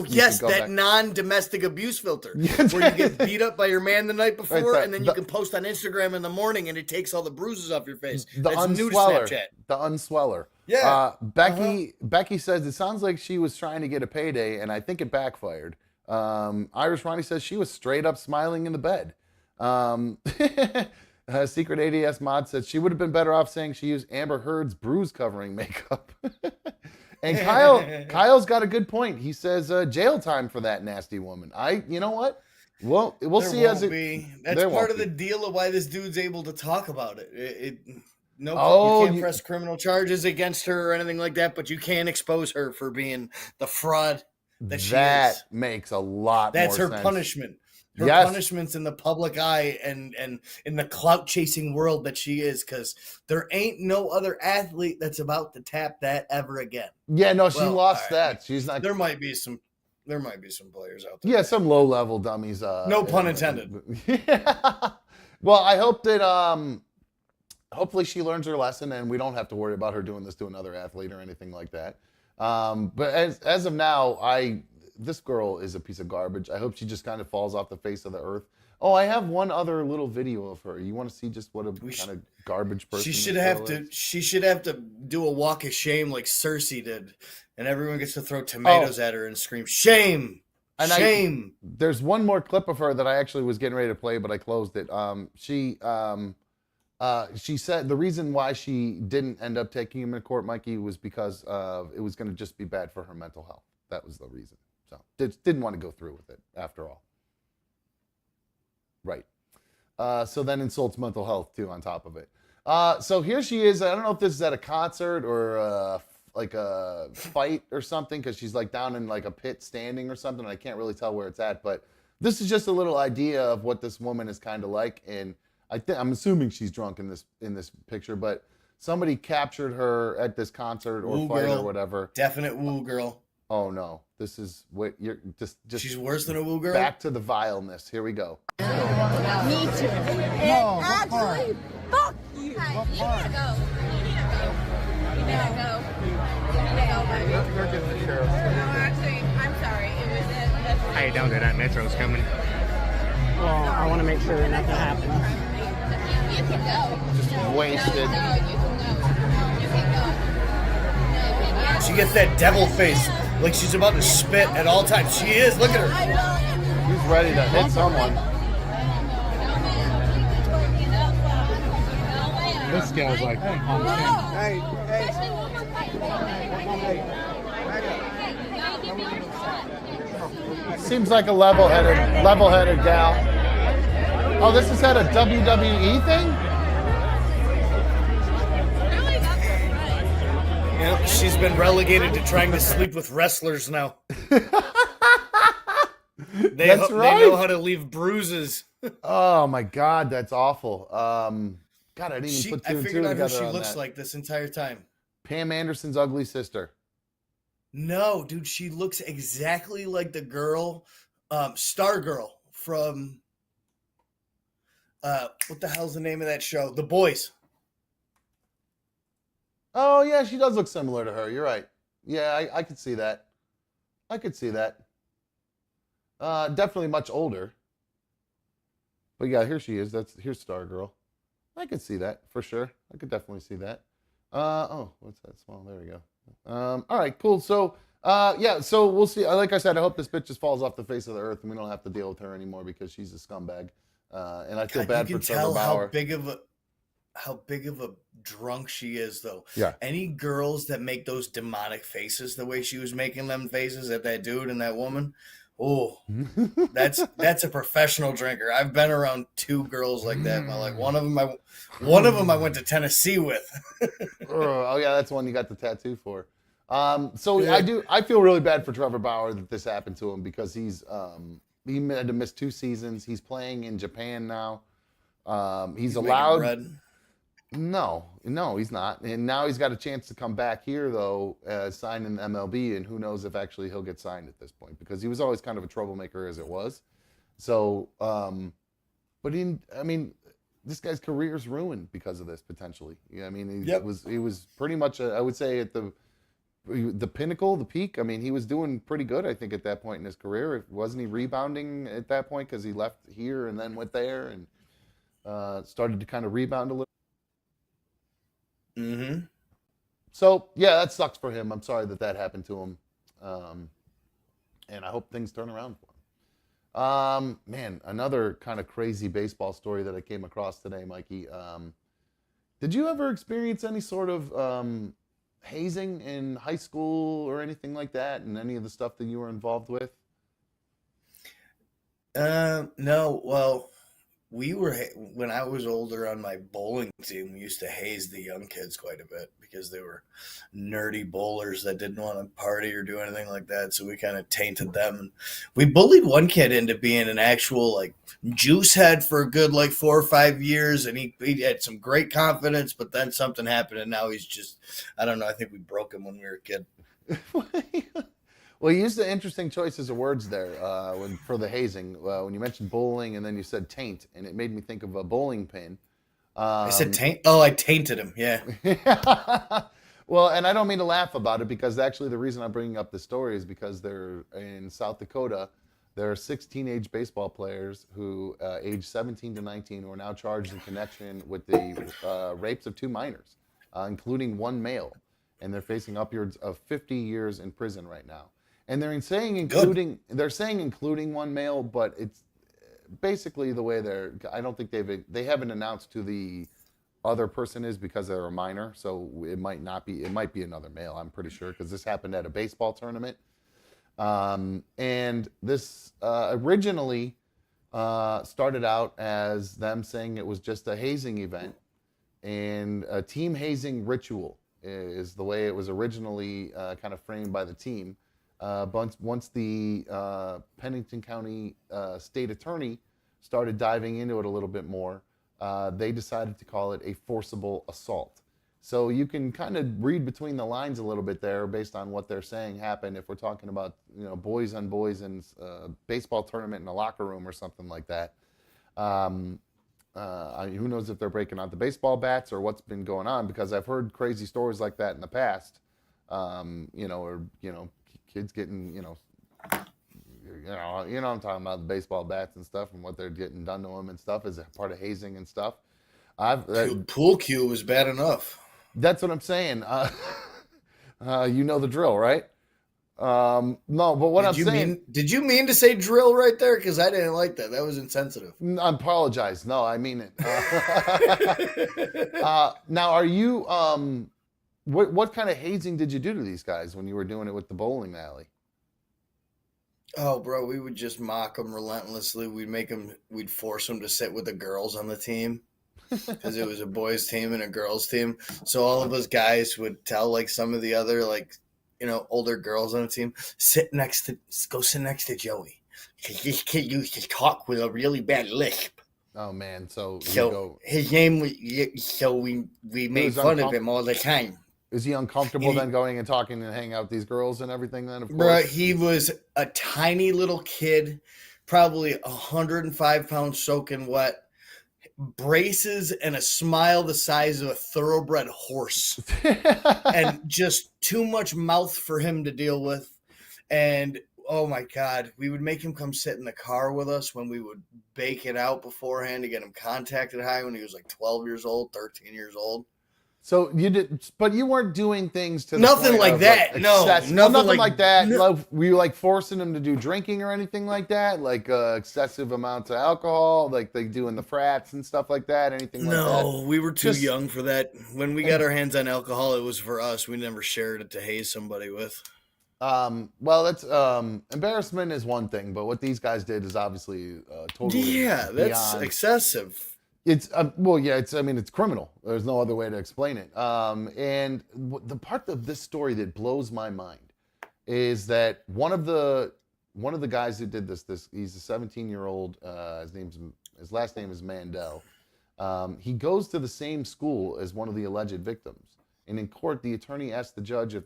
Yes, that non-domestic abuse filter, where you get beat up by your man the night before, and then you can post on Instagram in the morning, and it takes all the bruises off your face. That's new to Snapchat. The unsweller. Yeah. Becky says it sounds like she was trying to get a payday, and I think it backfired. Irish Ronnie says she was straight up smiling in the bed. Secret ADS Mod said she would have been better off saying she used Amber Heard's bruise covering makeup. And Kyle's got a good point. He says jail time for that nasty woman. You know what? Well, we'll see as it be. That's part of the deal of why this dude's able to talk about it. You can't press criminal charges against her or anything like that, but you can expose her for being the fraud that she is. That makes a lot more sense. That's her punishment. Her punishment's in the public eye and in the clout chasing world that she is, because there ain't no other athlete that's about to tap that ever again. Yeah, no, she lost that. She's not. There might be some players out there. Yeah, some low level dummies. No pun intended. Well, I hope that hopefully she learns her lesson and we don't have to worry about her doing this to another athlete or anything like that. But as of now, this girl is a piece of garbage. I hope she just kind of falls off the face of the earth. Oh, I have one other little video of her. You want to see just what a kind of garbage person she should have to? She should have to do a walk of shame like Cersei did, and everyone gets to throw tomatoes at her and scream shame. And shame. There's one more clip of her that I actually was getting ready to play, but I closed it. She said the reason why she didn't end up taking him to court, Mikey, was because it was going to just be bad for her mental health. That was the reason. So didn't want to go through with it after all. Right. So then insults mental health too on top of it. So here she is. I don't know if this is at a concert or like a fight or something, because she's like down in like a pit standing or something. I can't really tell where it's at, but this is just a little idea of what this woman is kind of like. And I'm assuming she's drunk in this picture, but somebody captured her at this concert or Woo fight girl. or whatever. Definite woo girl. Oh no, this is what you're just. She's worse than a woo girl. Back to the vileness. Here we go. Me too. And actually, fuck you. You need to go. You need to go. You need to go. You need to go, baby. You're getting the sheriff. No, actually, I'm sorry. It was a Hey, don't do that. Metro's coming. Well, I want to make sure that nothing happens. You can go. Just wasted. No, you can go. You can go. No, She gets that devil face, like she's about to spit at all times. She is. Look at her. He's ready to hit someone. This guy's like, Seems like a level-headed gal. Oh, this is at a WWE thing? Yep, she's been relegated to trying to sleep with wrestlers now. That's right. They know how to leave bruises. Oh my God, that's awful. God, I didn't even put two I and two figured out who together she on looks that. like this entire time. Pam Anderson's ugly sister. No, dude, she looks exactly like the girl, Star Girl from what the hell's the name of that show? The Boys. Oh yeah, she does look similar to her. You're right. Yeah, I could see that. I could see that. Definitely much older. But yeah, here she is. Here's Stargirl. I could see that for sure. I could definitely see that. Oh, what's that small? There we go. All right, cool. So, yeah, so we'll see. Like I said, I hope this bitch just falls off the face of the earth and we don't have to deal with her anymore because she's a scumbag. And I feel bad you for can Trevor tell Bauer. how big of a drunk she is, though. Yeah. Any girls that make those demonic faces the way she was making them faces at that dude and that woman, oh, that's a professional drinker. I've been around two girls like that. Like one of them I went to Tennessee with. Oh yeah, that's the one you got the tattoo for. I feel really bad for Trevor Bauer that this happened to him because he had to miss 2 seasons. He's playing in Japan now. He's allowed. No, he's not. And now he's got a chance to come back here though, sign in the MLB, and who knows if actually he'll get signed at this point because he was always kind of a troublemaker as it was. So, this guy's career is ruined because of this potentially. Yeah, I mean, he was pretty much I would say at the pinnacle, the peak. I mean, he was doing pretty good, I think, at that point in his career. Wasn't he rebounding at that point because he left here and then went there and started to kind of rebound a little? Mm-hmm. So, yeah, that sucks for him. I'm sorry that happened to him. And I hope things turn around for him. Man, another kind of crazy baseball story that I came across today, Mikey. Did you ever experience any sort of hazing in high school or anything like that, and any of the stuff that you were involved with? No. Well, when I was older on my bowling team, we used to haze the young kids quite a bit because they were nerdy bowlers that didn't want to party or do anything like that. So we kind of tainted them. And we bullied one kid into being an actual like juice head for a good 4 or 5 years. And he had some great confidence, but then something happened and now he's just, I don't know. I think we broke him when we were a kid. Well, you used the interesting choices of words there for the hazing. When you mentioned bowling and then you said taint, and it made me think of a bowling pin. I said taint? Oh, I tainted him, yeah. Well, and I don't mean to laugh about it because actually the reason I'm bringing up this story is because they're in South Dakota. There are 6 teenage baseball players who, aged 17 to 19, who are now charged in connection with the rapes of 2 minors, including 1 male. And they're facing upwards of 50 years in prison right now. And they're saying including 1 male, but it's basically the way I don't think they haven't announced who the other person is because they're a minor, so it might be another male, I'm pretty sure, because this happened at a baseball tournament. And this originally started out as them saying it was just a hazing event. And a team hazing ritual is the way it was originally kind of framed by the team. Once the Pennington County state attorney started diving into it a little bit more, they decided to call it a forcible assault. So you can kind of read between the lines a little bit there based on what they're saying happened if we're talking about, boys on boys in a baseball tournament in a locker room or something like that. Who knows if they're breaking out the baseball bats or what's been going on, because I've heard crazy stories like that in the past. Kids getting, I'm talking about the baseball bats and stuff and what they're getting done to them and stuff as a part of hazing and stuff. Pool cue was bad enough. That's what I'm saying. You know the drill, right? No, but what I'm saying. Did you mean to say drill right there? Because I didn't like that. That was insensitive. I apologize. No, I mean it. Now, are you? What kind of hazing did you do to these guys when you were doing it with the bowling alley? Oh, bro, we would just mock them relentlessly. We'd force them to sit with the girls on the team because it was a boys' team and a girls' team. So all of us guys would tell like some of the other older girls on the team, go sit next to Joey because this kid used to talk with a really bad lisp. Oh man, his name was we made fun of him all the time. Is he uncomfortable then going and talking and hanging out with these girls and everything then, of course? Bro, he was a tiny little kid, probably 105 pounds soaking wet, braces and a smile the size of a thoroughbred horse, and just too much mouth for him to deal with. And, oh my God, we would make him come sit in the car with us when we would bake it out beforehand to get him contacted high when he was like 12 years old, 13 years old. So you did, but you weren't doing things to the nothing point like of, that. Nothing like that. No. Were you like forcing them to do drinking or anything like that? Like excessive amounts of alcohol, like they do in the frats and stuff like that? Anything like that? No, we were too young for that. When we got our hands on alcohol, it was for us. We never shared it to haze somebody with. Well, that's embarrassment is one thing, but what these guys did is obviously totally that's excessive. It's it's criminal. There's no other way to explain it. And the part of this story that blows my mind is that one of the guys who did this he's a 17-year-old. His last name is Mandel. He goes to the same school as one of the alleged victims. And in court, the attorney asked the judge if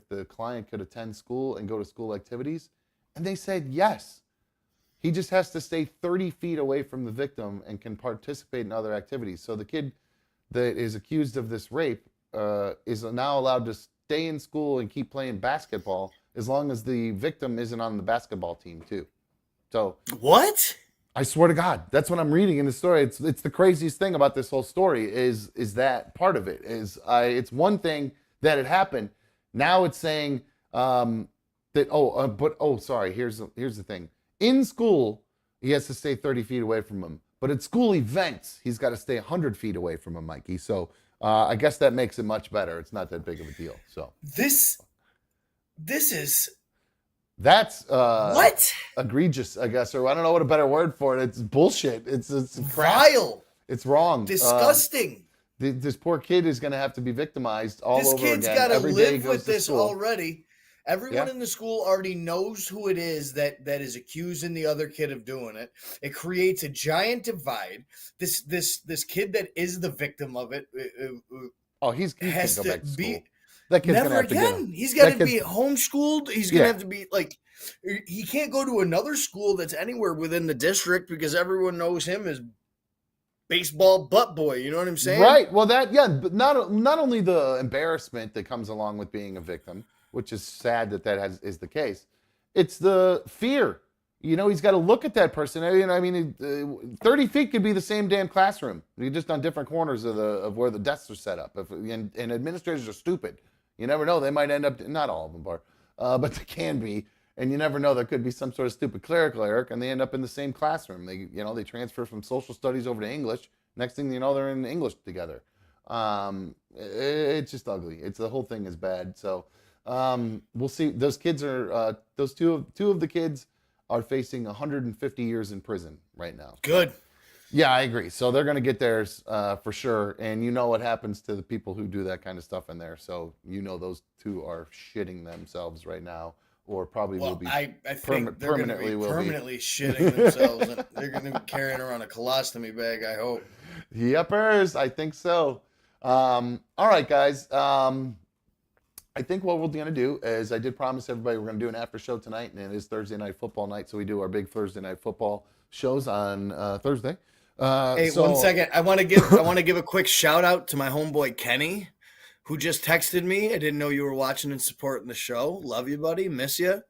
the client could attend school and go to school activities, and they said yes. He just has to stay 30 feet away from the victim and can participate in other activities. So the kid that is accused of this rape is now allowed to stay in school and keep playing basketball as long as the victim isn't on the basketball team too. So what? I swear to God, that's what I'm reading in the story. It's the craziest thing about this whole story is that part of it is it's one thing that it happened. Now it's saying sorry. Here's the thing. In school, he has to stay 30 feet away from him. But at school events, he's got to stay 100 feet away from him, Mikey. So I guess that makes it much better. It's not that big of a deal. So this is... That's what? Egregious, I guess. Or I don't know what a better word for it. It's bullshit. It's crap. Vile. It's wrong. Disgusting. This poor kid is going to have to be victimized all over again. This kid's got to live with this school. Already. Everyone in the school already knows who it is that is accusing the other kid of doing it. It creates a giant divide. This kid that is the victim of it. He has to go back to school. That kid's never again. He's got to be homeschooled. He's gonna have to be he can't go to another school that's anywhere within the district because everyone knows him as baseball butt boy. You know what I'm saying? Right. Well, but not only the embarrassment that comes along with being a victim, which is sad that is the case. It's the fear. He's got to look at that person. 30 feet could be the same damn classroom. You're just on different corners of where the desks are set up. And administrators are stupid. You never know. They might end up, not all of them are, but they can be. And you never know. There could be some sort of stupid clerical error, and they end up in the same classroom. They transfer from social studies over to English. Next thing you know, they're in English together. It's just ugly. The whole thing is bad. So we'll see. Those kids are two of the kids are facing 150 years in prison right now. Good. Yeah, I agree. So they're going to get theirs for sure. And you know what happens to the people who do that kind of stuff in there. So you know those two are shitting themselves right now, or probably will Well, be I think they're going to be will permanently shitting themselves, and they're going to be carrying around a colostomy bag, I hope. Yepers, I think so. All right, guys. I think what we're going to do is I did promise everybody we're going to do an after show tonight, and it is Thursday night football night, so we do our big Thursday night football shows on Thursday. Hey, so, 1 second. I want to give a quick shout out to my homeboy Kenny, who just texted me. I didn't know you were watching and supporting the show. Love you, buddy. Miss you.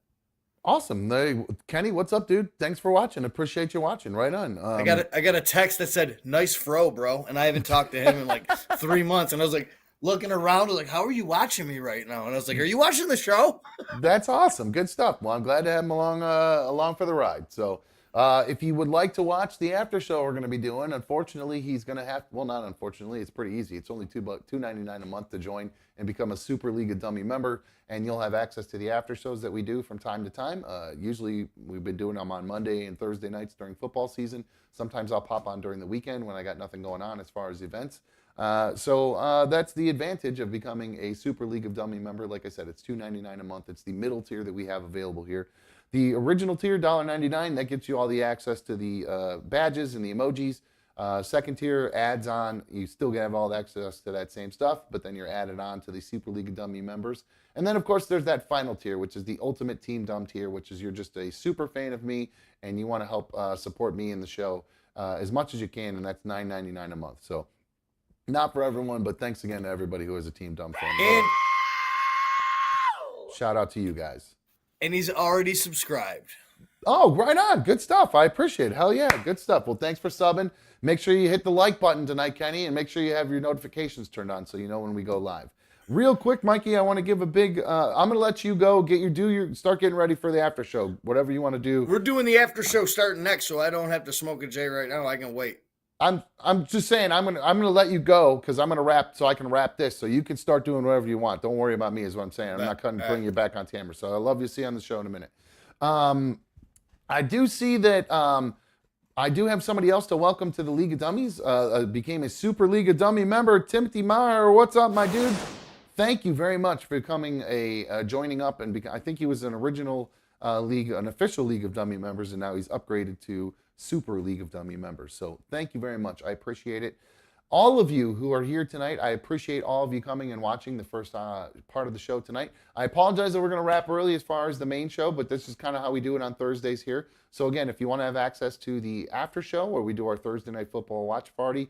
Awesome. Hey, Kenny, what's up, dude? Thanks for watching. Appreciate you watching. Right on. I got a text that said "nice fro, bro," and I haven't talked to him in like 3 months, and I was like looking around, I was like, how are you watching me right now? And I was like, are you watching the show? That's awesome. Good stuff. Well, I'm glad to have him along for the ride. So if you would like to watch the after show we're going to be doing, unfortunately, he's going to have, well, not unfortunately, it's pretty easy. It's only $2.99 a month to join and become a Super League of Dummy member, and you'll have access to the after shows that we do from time to time. Usually, we've been doing them on Monday and Thursday nights during football season. Sometimes I'll pop on during the weekend when I got nothing going on as far as events. So that's the advantage of becoming a Super League of Dummy member. Like I said, it's $2.99 a month. It's the middle tier that we have available here. The original tier, $1.99, that gets you all the access to the badges and the emojis. Second tier adds on, you still have all the access to that same stuff, but then you're added on to the Super League of Dummy members. And then, of course, there's that final tier, which is the Ultimate Team Dumb tier, which is you're just a super fan of me and you want to help support me in the show as much as you can, and that's $9.99 a month. So not for everyone, but thanks again to everybody who is a Team Dumb fan. And shout out to you guys. And he's already subscribed. Oh, right on. Good stuff. I appreciate it. Hell yeah. Good stuff. Well, thanks for subbing. Make sure you hit the like button tonight, Kenny, and make sure you have your notifications turned on so you know when we go live. Real quick, Mikey, I want to give a big, I'm going to let you go, start getting ready for the after show, whatever you want to do. We're doing the after show starting next, so I don't have to smoke a J right now. I can wait. I'm just saying I'm gonna let you go because I'm gonna wrap so I can wrap this so you can start doing whatever you want. Don't worry about me is what I'm saying. I'm not going to bring you back on camera. So I love you. See you on the show in a minute. I do see that I do have somebody else to welcome to the League of Dummies. Became a Super League of Dummy member, Timothy Meyer. What's up, my dude? Thank you very much for becoming joining up, and I think he was an original an official League of Dummy members, and now he's upgraded to Super League of Dummy members. So thank you very much. I appreciate it. All of you who are here tonight, I appreciate all of you coming and watching the first part of the show tonight. I apologize that we're going to wrap early as far as the main show, but this is kind of how we do it on Thursdays here. So again, if you want to have access to the after show where we do our Thursday night football watch party,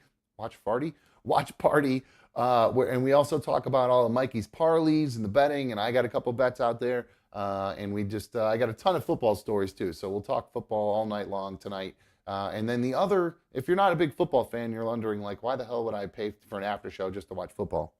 and we also talk about all of Mikey's parlays and the betting, and I got a couple bets out there. And we just, I got a ton of football stories too. So we'll talk football all night long tonight. And then the other, if you're not a big football fan, you're wondering like, why the hell would I pay for an after show just to watch football?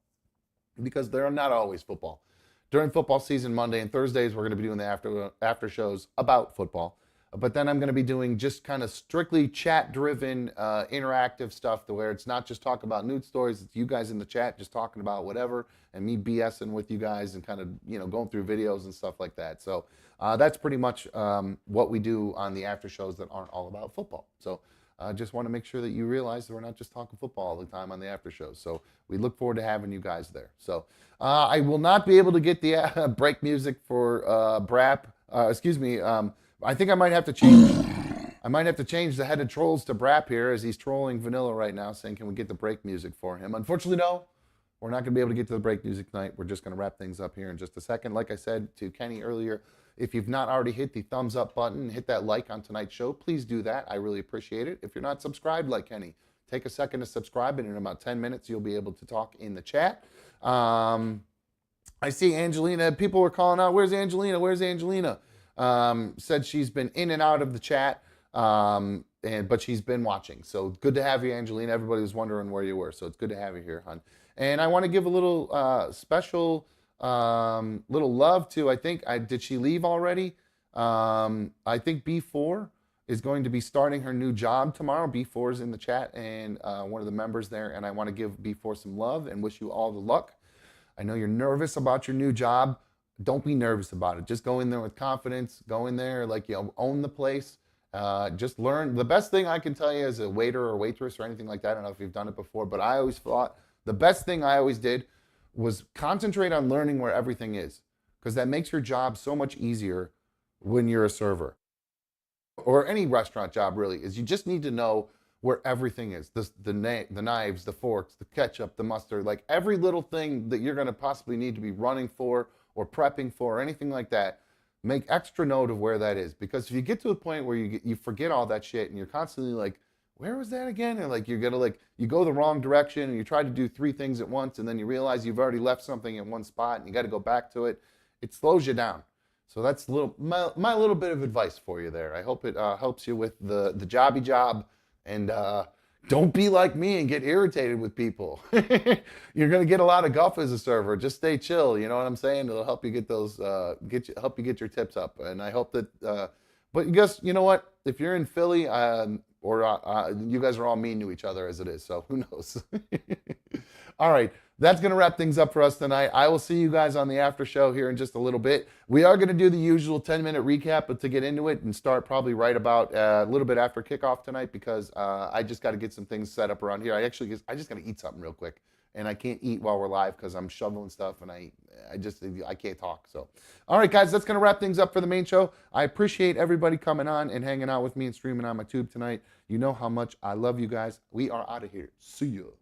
Because they're not always football. During football season, Monday and Thursdays, we're going to be doing the after shows about football. But then I'm going to be doing just kind of strictly chat-driven, interactive stuff to where it's not just talk about nude stories. It's you guys in the chat just talking about whatever and me BSing with you guys and kind of, going through videos and stuff like that. So that's pretty much what we do on the after shows that aren't all about football. So I just want to make sure that you realize that we're not just talking football all the time on the after shows. So we look forward to having you guys there. So I will not be able to get the break music for Brap. I think I might have to change. I might have to change the head of trolls to Brap here as he's trolling Vanilla right now, saying, "Can we get the break music for him?" Unfortunately, no. We're not going to be able to get to the break music tonight. We're just going to wrap things up here in just a second. Like I said to Kenny earlier, if you've not already hit the thumbs up button, hit that like on tonight's show, please do that. I really appreciate it. If you're not subscribed like Kenny, take a second to subscribe, and in about 10 minutes, you'll be able to talk in the chat. I see Angelina. People were calling out, "Where's Angelina? Where's Angelina?" Said she's been in and out of the chat, but she's been watching. So good to have you, Angelina. Everybody was wondering where you were, so it's good to have you here, hon. And I want to give a little special little love to, did she leave already? I think B4 is going to be starting her new job tomorrow. B4 is in the chat and one of the members there, and I want to give B4 some love and wish you all the luck. I know you're nervous about your new job. Don't be nervous about it. Just go in there with confidence. Go in there like own the place Just learn. The best thing I can tell you as a waiter or waitress or anything like that, I don't know if you've done it before, but I always thought the best thing I always did was concentrate on learning where everything is, because that makes your job so much easier when you're a server. Or any restaurant job really, is you just need to know where everything is. The knives, the forks, the ketchup, the mustard, like every little thing that you're going to possibly need to be running for or prepping for or anything like that. Make extra note of where that is, because if you get to a point where you forget all that shit and you're constantly like, where was that again? And like you're gonna like you go the wrong direction and you try to do 3 things at once and then you realize you've already left something in one spot and you got to go back to it. It slows you down. So that's my little bit of advice for you there. I hope it helps you with the jobby job, and don't be like me and get irritated with people. You're gonna get a lot of guff as a server. Just stay chill. You know what I'm saying? It'll help you get those help you get your tips up. And I hope that. But you know what? If you're in Philly, or you guys are all mean to each other as it is. So who knows? All right. That's going to wrap things up for us tonight. I will see you guys on the after show here in just a little bit. We are going to do the usual 10-minute recap, but to get into it and start probably right about a little bit after kickoff tonight, because I just got to get some things set up around here. I just got to eat something real quick, and I can't eat while we're live because I'm shoveling stuff and I can't talk. So, all right, guys, that's going to wrap things up for the main show. I appreciate everybody coming on and hanging out with me and streaming on my tube tonight. You know how much I love you guys. We are out of here. See you.